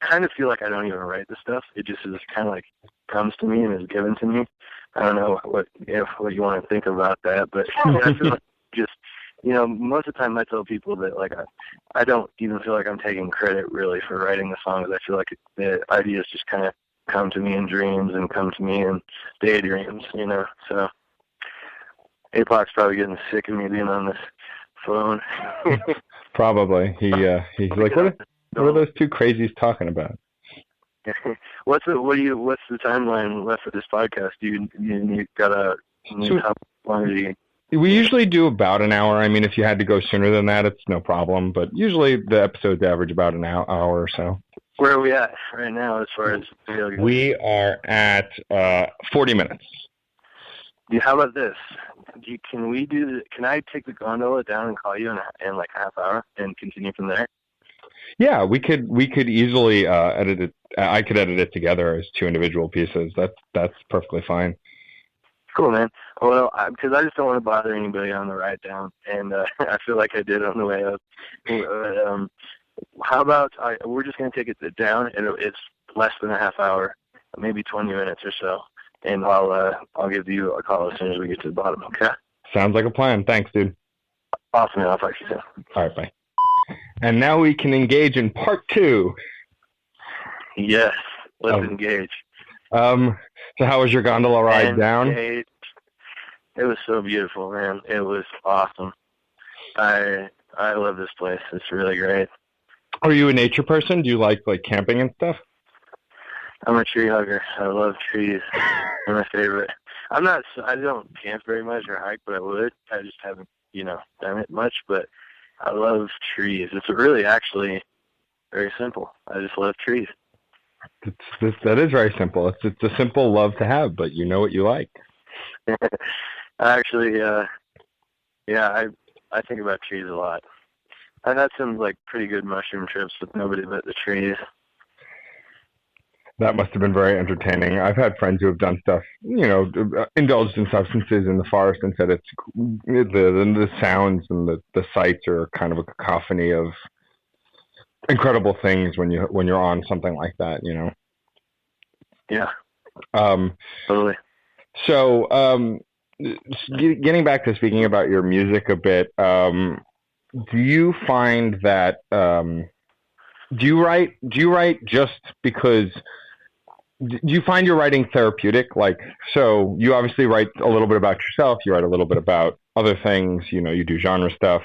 kind of feel like I don't even write the stuff. It just is kind of like comes to me and is given to me. I don't know what you want to think about that, but I feel like just, you know, most of the time I tell people that, like, I don't even feel like I'm taking credit really for writing the songs. I feel like the ideas just kind of come to me in dreams and come to me in daydreams, you know. So Apoc's probably getting sick of me being on this phone. Probably. He's like, what are those 2 crazies talking about? What's the timeline left for this podcast? You got a top line? We usually do about an hour. I mean, if you had to go sooner than that, it's no problem. But usually the episodes average about an hour or so. Where are we at right now as far as video goes? We are at 40 minutes. How about this? Can I take the gondola down and call you in like half hour and continue from there? Yeah, we could easily edit it. I could edit it together as 2 individual pieces. That's perfectly fine. Cool, man. Well, because I just don't want to bother anybody on the ride down, and I feel like I did on the way up. How about we're just going to take it down, and it's less than a half hour, maybe 20 minutes or so, and I'll give you a call as soon as we get to the bottom, okay? Sounds like a plan. Thanks, dude. Awesome, man. I'll talk to you soon. All right, bye. And now we can engage in part 2. Yes, let's engage. So how was your gondola ride down? It was so beautiful, man. It was awesome. I love this place. It's really great. Are you a nature person? Do you like camping and stuff? I'm a tree hugger. I love trees. They're my favorite. I don't camp very much or hike, but I would. I just haven't, done it much, but I love trees. It's really actually very simple. I just love trees. That is very simple. It's a simple love to have, but you know what you like. Actually, I think about trees a lot. I've had some pretty good mushroom trips with nobody but the trees. That must have been very entertaining. I've had friends who have done stuff, indulged in substances in the forest and said it's the sounds and the sights are kind of a cacophony of incredible things when you're on something like that, Yeah. Totally. So, getting back to speaking about your music a bit, do you find that do you write just because? Do you find your writing therapeutic? So you obviously write a little bit about yourself. You write a little bit about other things. You do genre stuff.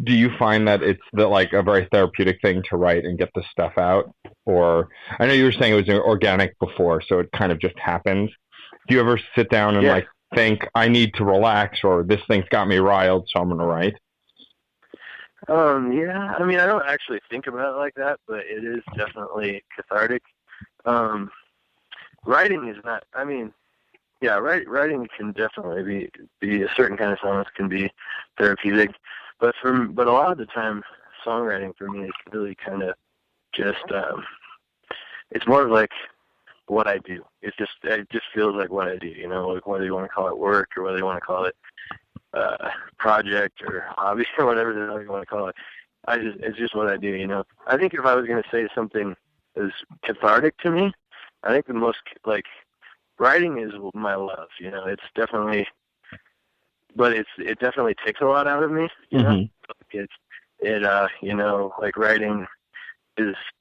Do you find that it's a very therapeutic thing to write and get the stuff out? Or I know you were saying it was organic before, so it kind of just happens. Do you ever sit down and think, I need to relax, or this thing's got me riled, so I'm going to write? Yeah. I mean, I don't actually think about it like that, but it is definitely cathartic. Writing is not. I mean, yeah, writing can definitely be a certain kind of songs can be therapeutic, but a lot of the time, songwriting for me is really kind of just. It's more of what I do. It just feels like what I do. Whether you want to call it work or whether you want to call it project or hobby or whatever the hell you want to call it. It's just what I do, you know. I think if I was going to say something is cathartic to me, I think the most, like, writing is my love, you know. It's definitely, but it definitely takes a lot out of me, you know. You know, like, writing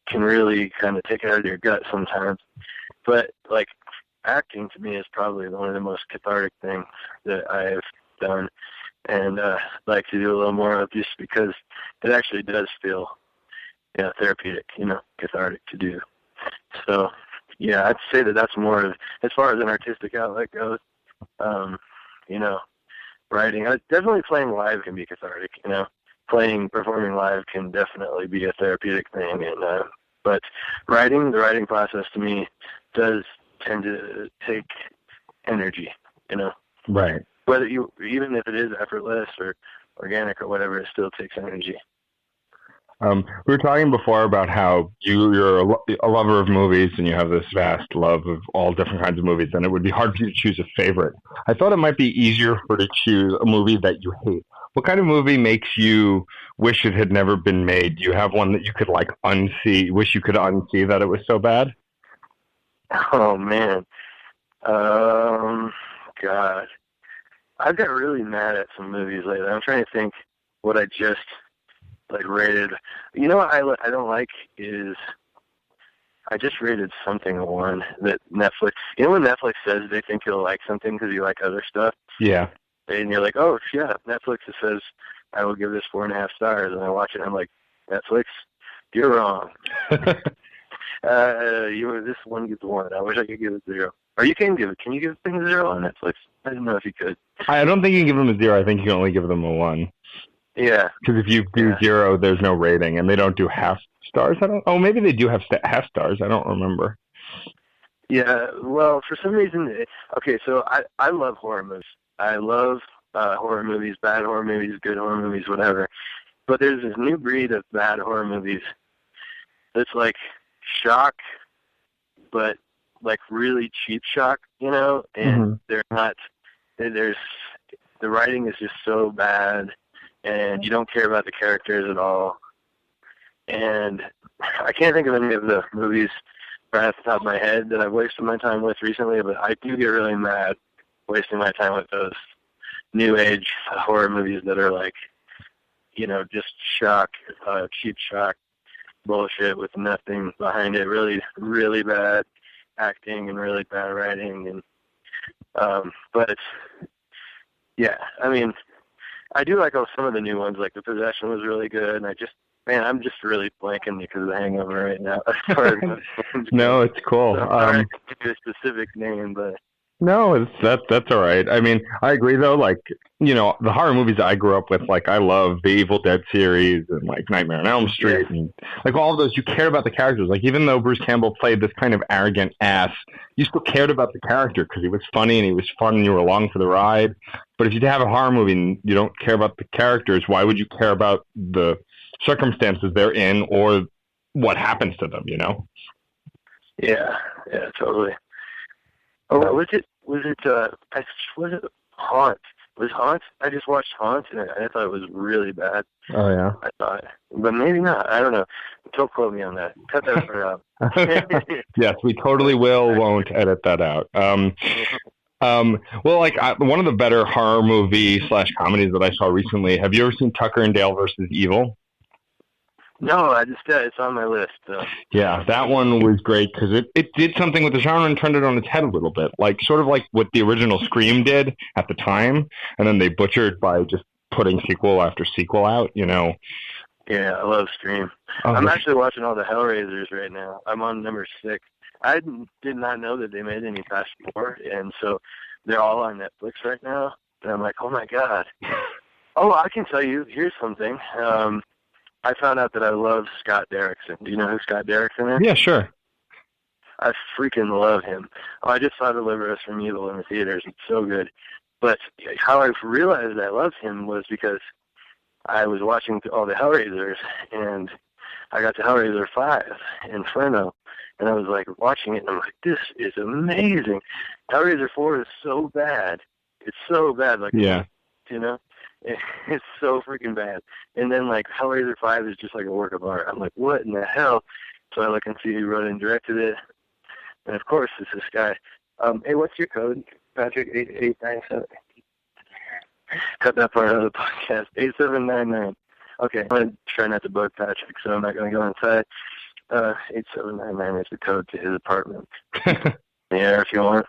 can really kind of take it out of your gut sometimes. But, like, acting to me is probably one of the most cathartic things that I have done, and like to do a little more of, just because it actually does feel, you know, therapeutic, you know, cathartic to do. So, yeah, I'd say that's more of, as far as an artistic outlet goes, you know, writing. Definitely playing live can be cathartic, you know. Performing live can definitely be a therapeutic thing, and but the writing process to me does tend to take energy, you know. Right. Even if it is effortless or organic or whatever, it still takes energy. We were talking before about how you're a lover of movies and you have this vast love of all different kinds of movies, and it would be hard for you to choose a favorite. I thought it might be easier for you to choose a movie that you hate. What kind of movie makes you wish it had never been made? Do you have one that you could, like, wish you could unsee that it was so bad? Oh, man. God. I've got really mad at some movies lately. I'm trying to think what I just, like, rated. You know what I don't like is, I just rated something a 1 that Netflix, you know when Netflix says they think you'll like something because you like other stuff? Yeah. And you're like, oh, yeah, Netflix says I will give this 4.5 stars. And I watch it and I'm like, Netflix, you're wrong. This one gets 1. I wish I could give it 0. Or you can give it. Can you give things 0 on Netflix? I didn't know if you could. I don't think you can give them a 0. I think you can only give them a 1. Yeah. Because if you do 0, there's no rating, and they don't do half stars. Maybe they do have half stars. I don't remember. Yeah, well, for some reason, okay, so I love horror movies. I love horror movies, bad horror movies, good horror movies, whatever. But there's this new breed of bad horror movies that's like shock, but like really cheap shock, you know? And they're not, the writing is just so bad, and you don't care about the characters at all. And I can't think of any of the movies right off the top of my head that I've wasted my time with recently, but I do get really mad wasting my time with those new age horror movies that are like, you know, just shock, cheap shock bullshit with nothing behind it. Really, really bad acting and really bad writing. And but yeah, I mean, I do like some of the new ones, like The Possession was really good, and I'm just really blanking because of the hangover right now. No, it's cool. So I'm not give you a specific name, but no, that's all right. I mean, I agree though. Like, you know, the horror movies I grew up with, like, I love the Evil Dead series and like Nightmare on Elm Street, and like all of those. You care about the characters. Like, even though Bruce Campbell played this kind of arrogant ass, you still cared about the character because he was funny and he was fun and you were along for the ride. But if you have a horror movie and you don't care about the characters, why would you care about the circumstances they're in or what happens to them, you know? Yeah, totally. Oh, was it Haunt? Was Haunt? I just watched Haunt, and I thought it was really bad. Oh, yeah? I thought. But maybe not. I don't know. Don't quote me on that. Cut that part out. Yes, we totally won't edit that out. Well, like, one of the better horror movie / comedies that I saw recently, have you ever seen Tucker and Dale versus Evil? No, it's on my list. Yeah, that one was great because it did something with the genre and turned it on its head a little bit, like sort of like what the original Scream did at the time, and then they butchered by just putting sequel after sequel out, you know. Yeah, I love Scream. I'm actually watching all the Hellraisers right now. I'm on number 6. I did not know that they made any past 4, and so they're all on Netflix right now. And I'm like, oh my god. Oh, I can tell you. Here's something. I found out that I love Scott Derrickson. Do you know who Scott Derrickson is? Yeah, sure. I freaking love him. Oh, I just saw Deliver Us from Evil in the theaters. It's so good. But how I realized I loved him was because I was watching all the Hellraisers, and I got to Hellraiser 5, Inferno, and I was like watching it, and I'm like, this is amazing. Hellraiser 4 is so bad. It's so bad. Like, yeah. you know? It's so freaking bad. And then, like, Hellraiser 5 is just like a work of art. I'm like, what in the hell? So I look and see who wrote and directed it. And, of course, it's this guy. Hey, what's your code, Patrick? 8897. Cut that part out of the podcast. 8799. Okay, I'm going to try not to bug Patrick, so I'm not going to go inside. 8799 is the code to his apartment. Yeah, if you want.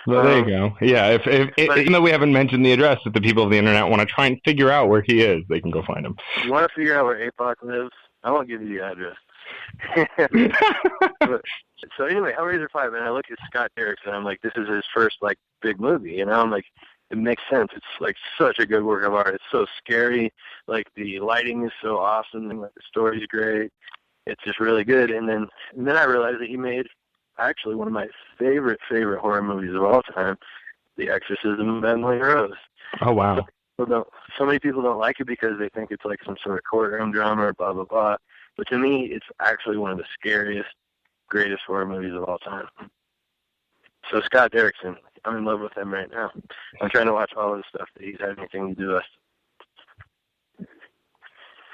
Well, there you go. Yeah, if even though we haven't mentioned the address, if the people of the internet want to try and figure out where he is, they can go find him. If you want to figure out where APOC lives, I won't give you the address. So anyway, Hellraiser 5, and I look at Scott Derrickson, I'm like, this is his first, like, big movie, you know? I'm like, it makes sense. It's, like, such a good work of art. It's so scary. Like, the lighting is so awesome, and, like, the story's great. It's just really good. And then I realized that he made actually one of my favorite horror movies of all time, The Exorcism of Emily Rose. Oh, wow. So many people don't like it because they think it's like some sort of courtroom drama or blah, blah, blah. But to me, it's actually one of the scariest, greatest horror movies of all time. So Scott Derrickson, I'm in love with him right now. I'm trying to watch all of the stuff that he's had anything to do with.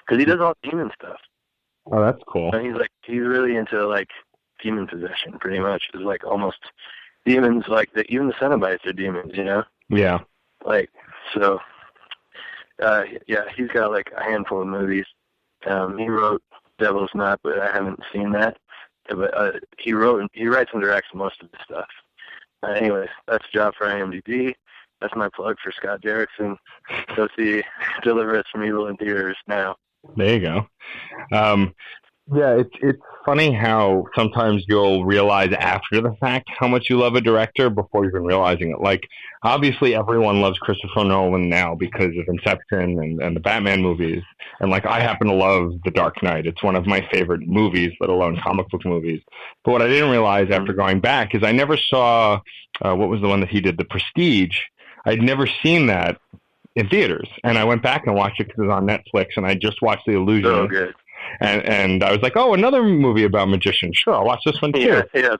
Because he does all demon stuff. Oh, that's cool. And he's really into, like, demon possession, pretty much. It's like almost demons, like, even the Cenobites are demons, you know? Yeah. Like, so, yeah, he's got, like, a handful of movies. He wrote Devil's Knot, but I haven't seen that. But he writes and directs most of the stuff. Anyways, that's a job for IMDb. That's my plug for Scott Derrickson. Go see Deliver Us from Evil in theaters now. There you go. Yeah, it's funny how sometimes you'll realize after the fact how much you love a director before even realizing it. Like, obviously everyone loves Christopher Nolan now because of Inception and the Batman movies. And, like, I happen to love The Dark Knight. It's one of my favorite movies, let alone comic book movies. But what I didn't realize after going back is I never saw, what was the one that he did, The Prestige. I'd never seen that in theaters. And I went back and watched it because it was on Netflix, and I just watched The Illusion. Oh, good. And I was like, oh, another movie about magicians. Sure, I'll watch this one too. Yeah,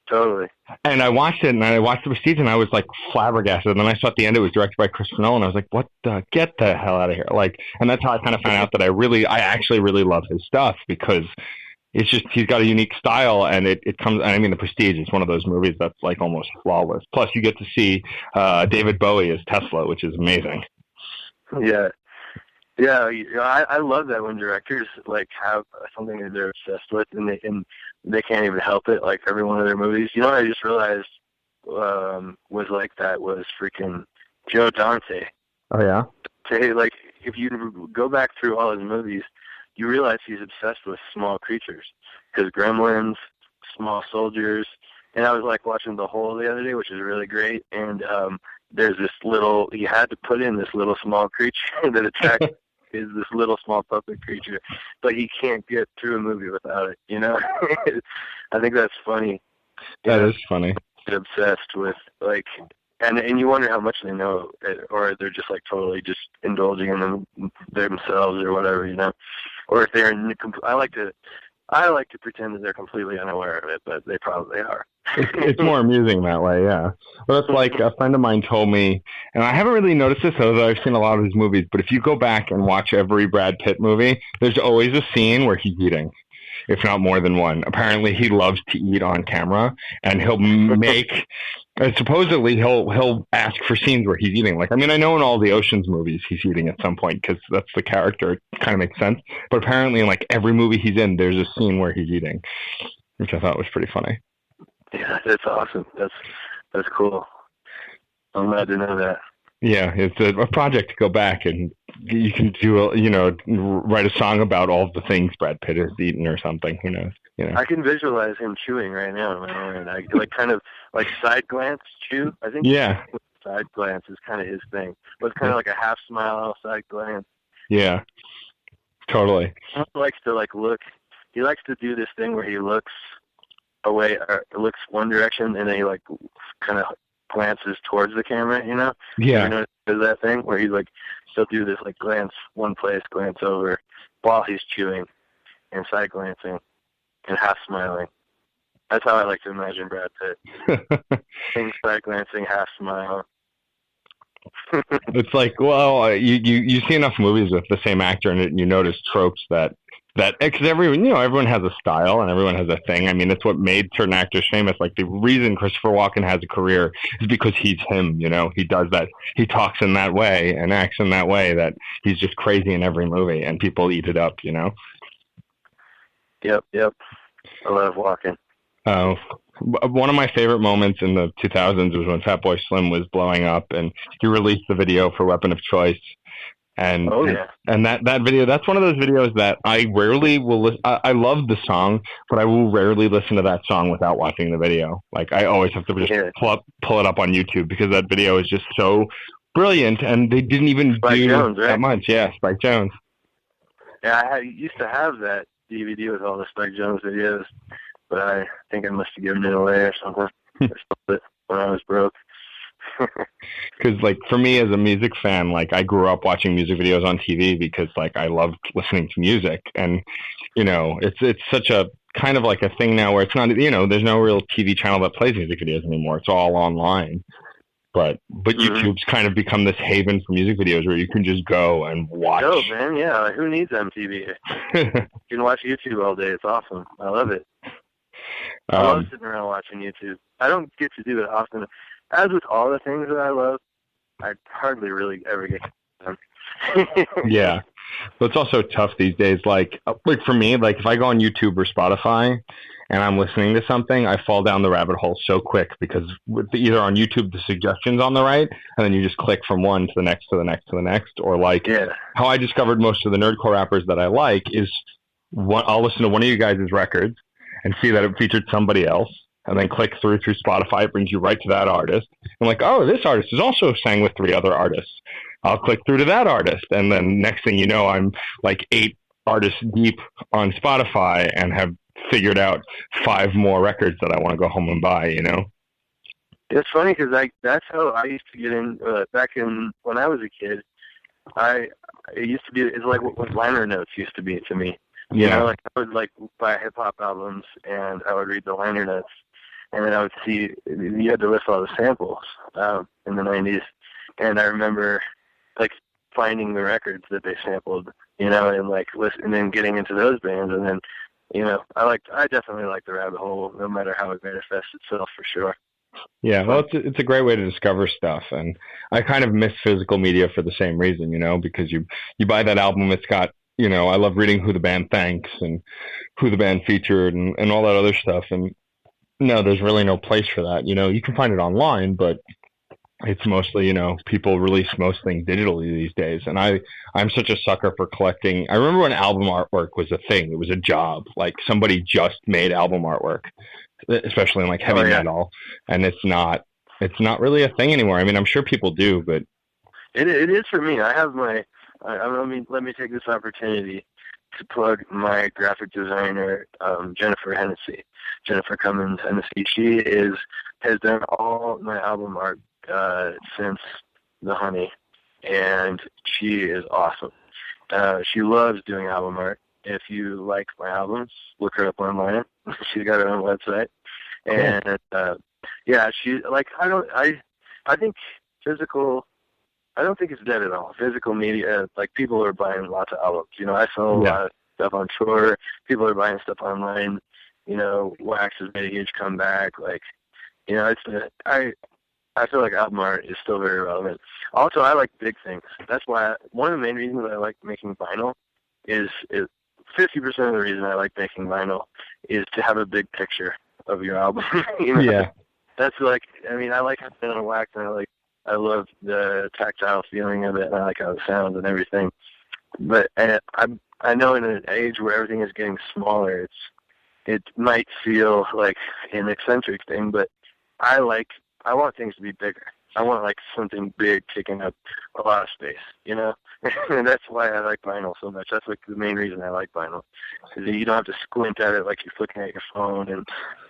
totally. And I watched it, and I watched The Prestige, and I was like flabbergasted. And then I saw at the end it was directed by Christopher Nolan. I was like, what the? Get the hell out of here! Like, and that's how I kind of found out that I actually really love his stuff because it's just he's got a unique style, and it comes. I mean, The Prestige is one of those movies that's like almost flawless. Plus, you get to see David Bowie as Tesla, which is amazing. Yeah. Yeah, I love that when directors like have something that they're obsessed with and they can't even help it. Like every one of their movies, you know what I just realized was like that was freaking Joe Dante. Oh yeah. Like if you go back through all his movies, you realize he's obsessed with small creatures because Gremlins, Small Soldiers, and I was like watching The Hole the other day, which is really great, and there's this little he had to put in this little small creature that attacks. Is this little small puppet creature, but he can't get through a movie without it, you know? I think that's funny. That is funny. They're obsessed with, like, and you wonder how much they know, or they're just, like, totally just indulging in them themselves or whatever, you know? Or if they're I like to pretend that they're completely unaware of it, but they probably are. It's more amusing that way, yeah. Well, that's like a friend of mine told me, and I haven't really noticed this, although I've seen a lot of his movies, but if you go back and watch every Brad Pitt movie, there's always a scene where he's eating, if not more than one. Apparently, he loves to eat on camera, and he'll make... supposedly, he'll ask for scenes where he's eating. Like, I mean, I know in all the Ocean's movies he's eating at some point because that's the character. It kind of makes sense. But apparently, in like every movie he's in, there's a scene where he's eating, which I thought was pretty funny. Yeah, that's awesome. That's cool. I'm glad to know that. Yeah, it's a project to go back and you can do, write a song about all the things Brad Pitt has eaten or something. Who knows? You know. I can visualize him chewing right now in my mind. I like kind of like side glance chew. I think. Yeah. Side glance is kind of his thing. But it's kind of like a half smile, side glance. Yeah. Totally. He likes to like look. He likes to do this thing where he looks away, or looks one direction, and then he like kind of glances towards the camera. You know. Yeah. You know, there's that thing where he's like, he'll do this like glance one place, glance over, while he's chewing, and side glancing. And half smiling. That's how I like to imagine Brad Pitt. Side glancing, half smile. It's like, well, you see enough movies with the same actor in it, and you notice tropes that because everyone has a style and everyone has a thing. I mean, it's what made certain actors famous. Like the reason Christopher Walken has a career is because he's him. He does that. He talks in that way and acts in that way that he's just crazy in every movie, and people eat it up. Yep. I love Walken. One of my favorite moments in the 2000s was when Fatboy Slim was blowing up, and he released the video for Weapon of Choice. And and that video, that's one of those videos that I rarely will listen. I love the song, but I will rarely listen to that song without watching the video. Like I always have to just pull it up on YouTube because that video is just so brilliant, and they didn't even Spike do Jonze, right? that much. Yeah, Spike Jonze. Yeah, I used to have that DVD with all the Spike Jonze videos, but I think I must have given it away or something. I sold it when I was broke. Because like for me as a music fan, like I grew up watching music videos on TV because like I loved listening to music, and it's such a kind of like a thing now where it's not there's no real TV channel that plays music videos anymore. It's all online. But YouTube's kind of become this haven for music videos where you can just go and watch. Oh man, yeah. Like, who needs MTV? You can watch YouTube all day. It's awesome. I love it. I love sitting around watching YouTube. I don't get to do it often. As with all the things that I love, I hardly really ever get done. Yeah. But it's also tough these days. Like for me, like if I go on YouTube or Spotify and I'm listening to something, I fall down the rabbit hole so quick because with either on YouTube, the suggestions on the right, and then you just click from one to the next, to the next, to the next. Or like how I discovered most of the nerdcore rappers that I like is I'll listen to one of you guys' records and see that it featured somebody else. And then click through Spotify, it brings you right to that artist. I'm like, oh, this artist is also sang with 3 other artists. I'll click through to that artist. And then next thing you know, I'm like 8 artists deep on Spotify and have figured out 5 more records that I want to go home and buy, It's funny because that's how I used to get in, back in, when I was a kid, it's like what liner notes used to be to me. Like I would like buy hip-hop albums and I would read the liner notes. And then I would see, you had to list all the samples in the 90s. And I remember, like, finding the records that they sampled, and, like, and then getting into those bands. And then, I definitely like the rabbit hole, no matter how it manifests itself, for sure. Yeah, well, it's a great way to discover stuff. And I kind of miss physical media for the same reason, because you buy that album, it's got, I love reading who the band thanks and who the band featured and all that other stuff. And no, there's really no place for that. You can find it online, but it's mostly, people release most things digitally these days. And I'm such a sucker for collecting. I remember when album artwork was a thing. It was a job. Like somebody just made album artwork, especially in like heavy metal. And it's not really a thing anymore. I mean, I'm sure people do, but it is for me. I have let me take this opportunity to plug my graphic designer, Jennifer Cummins Hennessy. She has done all my album art since The Honey, and she is awesome. She loves doing album art. If you like my albums, look her up online. She's got her own website, and she like I think physical. I don't think it's dead at all. Physical media, like people are buying lots of albums. I saw a lot of stuff on tour. People are buying stuff online. Wax has made a huge comeback. Like, I feel like album art is still very relevant. Also, I like big things. That's why one of the main reasons I like making vinyl is 50% of the reason I like making vinyl is to have a big picture of your album. Yeah. That's like, I like having it on wax, and I love the tactile feeling of it, and I like how it sounds and everything. But I know in an age where everything is getting smaller, it might feel like an eccentric thing, but I want things to be bigger. I want like something big taking up a lot of space, and that's why I like vinyl so much. That's like the main reason I like vinyl, is that you don't have to squint at it like you're looking at your phone. And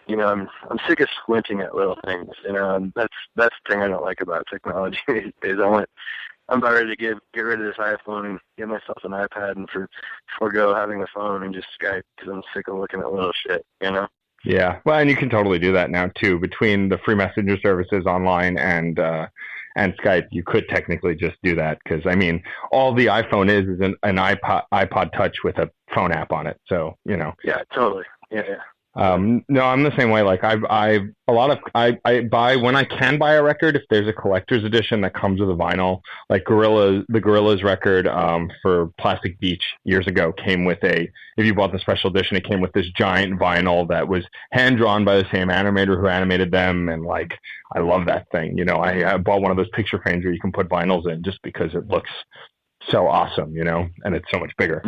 I'm sick of squinting at little things. And that's the thing I don't like about technology. Is I'm about ready to get rid of this iPhone and get myself an iPad and forego having a phone and just Skype, because I'm sick of looking at little shit. Yeah. Well, and you can totally do that now too, between the free messenger services online and and Skype, you could technically just do that because, I mean, all the iPhone is an iPod Touch with a phone app on it. So, you know. Yeah, totally. Yeah. No, I'm the same way. Like I buy when I can buy a record if there's a collector's edition that comes with a vinyl. Like the Gorillaz record for Plastic Beach years ago came with if you bought the special edition, it came with this giant vinyl that was hand drawn by the same animator who animated them, and like I love that thing. You know, I bought one of those picture frames where you can put vinyls in just because it looks so awesome, you know, and it's so much bigger.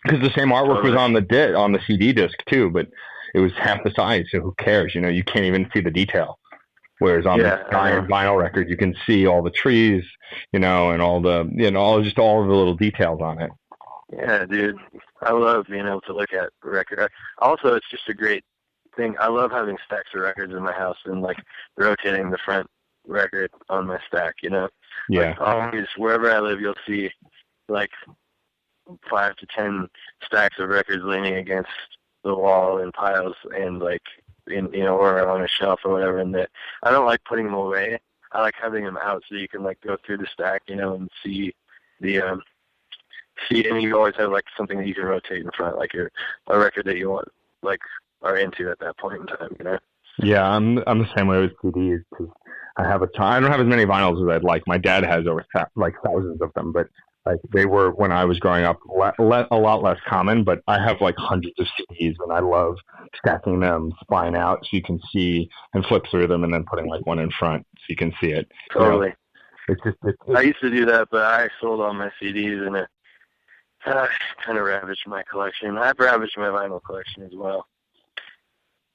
Because the same artwork was on the CD disc too, but it was half the size, so who cares? You know, you can't even see the detail. Whereas on the giant vinyl record, you can see all the trees, you know, and all the, you know, all of the little details on it. Yeah, dude. I love being able to look at the record. Also, it's just a great thing. I love having stacks of records in my house and, like, rotating the front record on my stack, you know? Yeah. Like, always, wherever I live, you'll see, like, 5 to 10 stacks of records leaning against the wall in piles and like in, you know, or on a shelf or whatever, and that I don't like putting them away. I like having them out so you can like go through the stack, you know, and see and you always have like something that you can rotate in front, like a record that you want, like, are into at that point in time, you know. Yeah, I'm the same way with CDs because I have I don't have as many vinyls as I'd like. My dad has over like thousands of them, but like they were, when I was growing up, a lot less common, but I have like hundreds of CDs, and I love stacking them spine out so you can see and flip through them, and then putting like one in front so you can see it. Totally. You know, it's I used to do that, but I sold all my CDs, and it kind of ravaged my collection. I've ravaged my vinyl collection as well.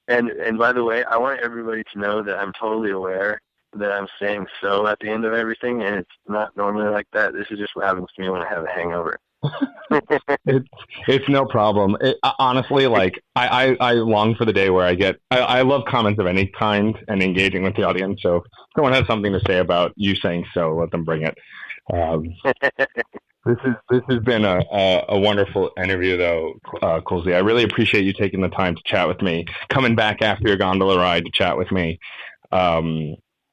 And by the way, I want everybody to know that I'm totally aware that I'm saying so at the end of everything, and it's not normally like that. This is just what happens to me when I have a hangover. It's no problem. Honestly, like I long for the day where I love comments of any kind and engaging with the audience. So if someone has something to say about you saying so, let them bring it. This has been a wonderful interview, though, Coolzey. I really appreciate you taking the time to chat with me, coming back after your gondola ride to chat with me.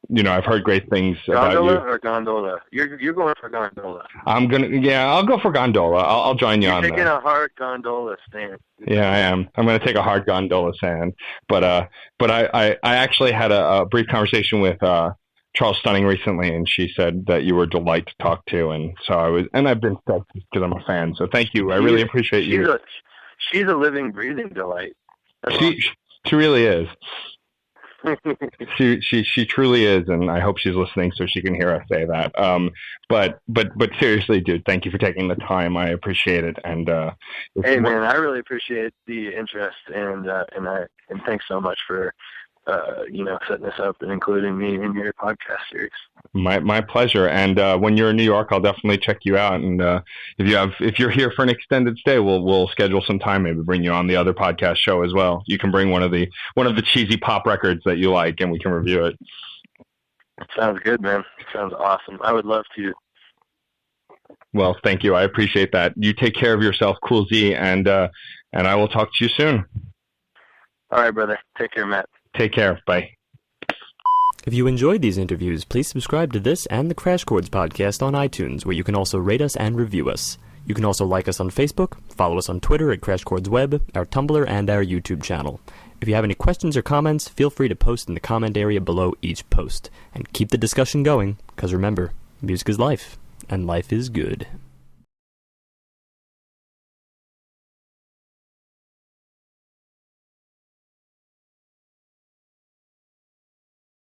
You know, I've heard great things about you. Gondola or gondola? You're going for gondola. I'll go for gondola. I'll join you on that. You're taking a hard gondola stand. Yeah, I am. I'm going to take a hard gondola stand. But I actually had a brief conversation with Charles Stunning recently, and she said that you were a delight to talk to, and so I've been stoked because I'm a fan. So thank you. I really appreciate you. She's a living, breathing delight. She really is. She truly is, and I hope she's listening so she can hear us say that. But seriously, dude, thank you for taking the time. I appreciate it. And hey, man, I really appreciate the interest, and thanks so much for setting this up and including me in your podcast series. My pleasure. And when you're in New York, I'll definitely check you out. And if you're here for an extended stay, we'll schedule some time. Maybe bring you on the other podcast show as well. You can bring one of the cheesy pop records that you like, and we can review it. Sounds good, man. Sounds awesome. I would love to. Well, thank you. I appreciate that. You take care of yourself, Coolzey, and I will talk to you soon. All right, brother. Take care, Matt. Take care. Bye. If you enjoyed these interviews, please subscribe to this and the Crash Chords podcast on iTunes, where you can also rate us and review us. You can also like us on Facebook, follow us on Twitter at Crash Chords Web, our Tumblr, and our YouTube channel. If you have any questions or comments, feel free to post in the comment area below each post. And keep the discussion going, because remember, music is life, and life is good.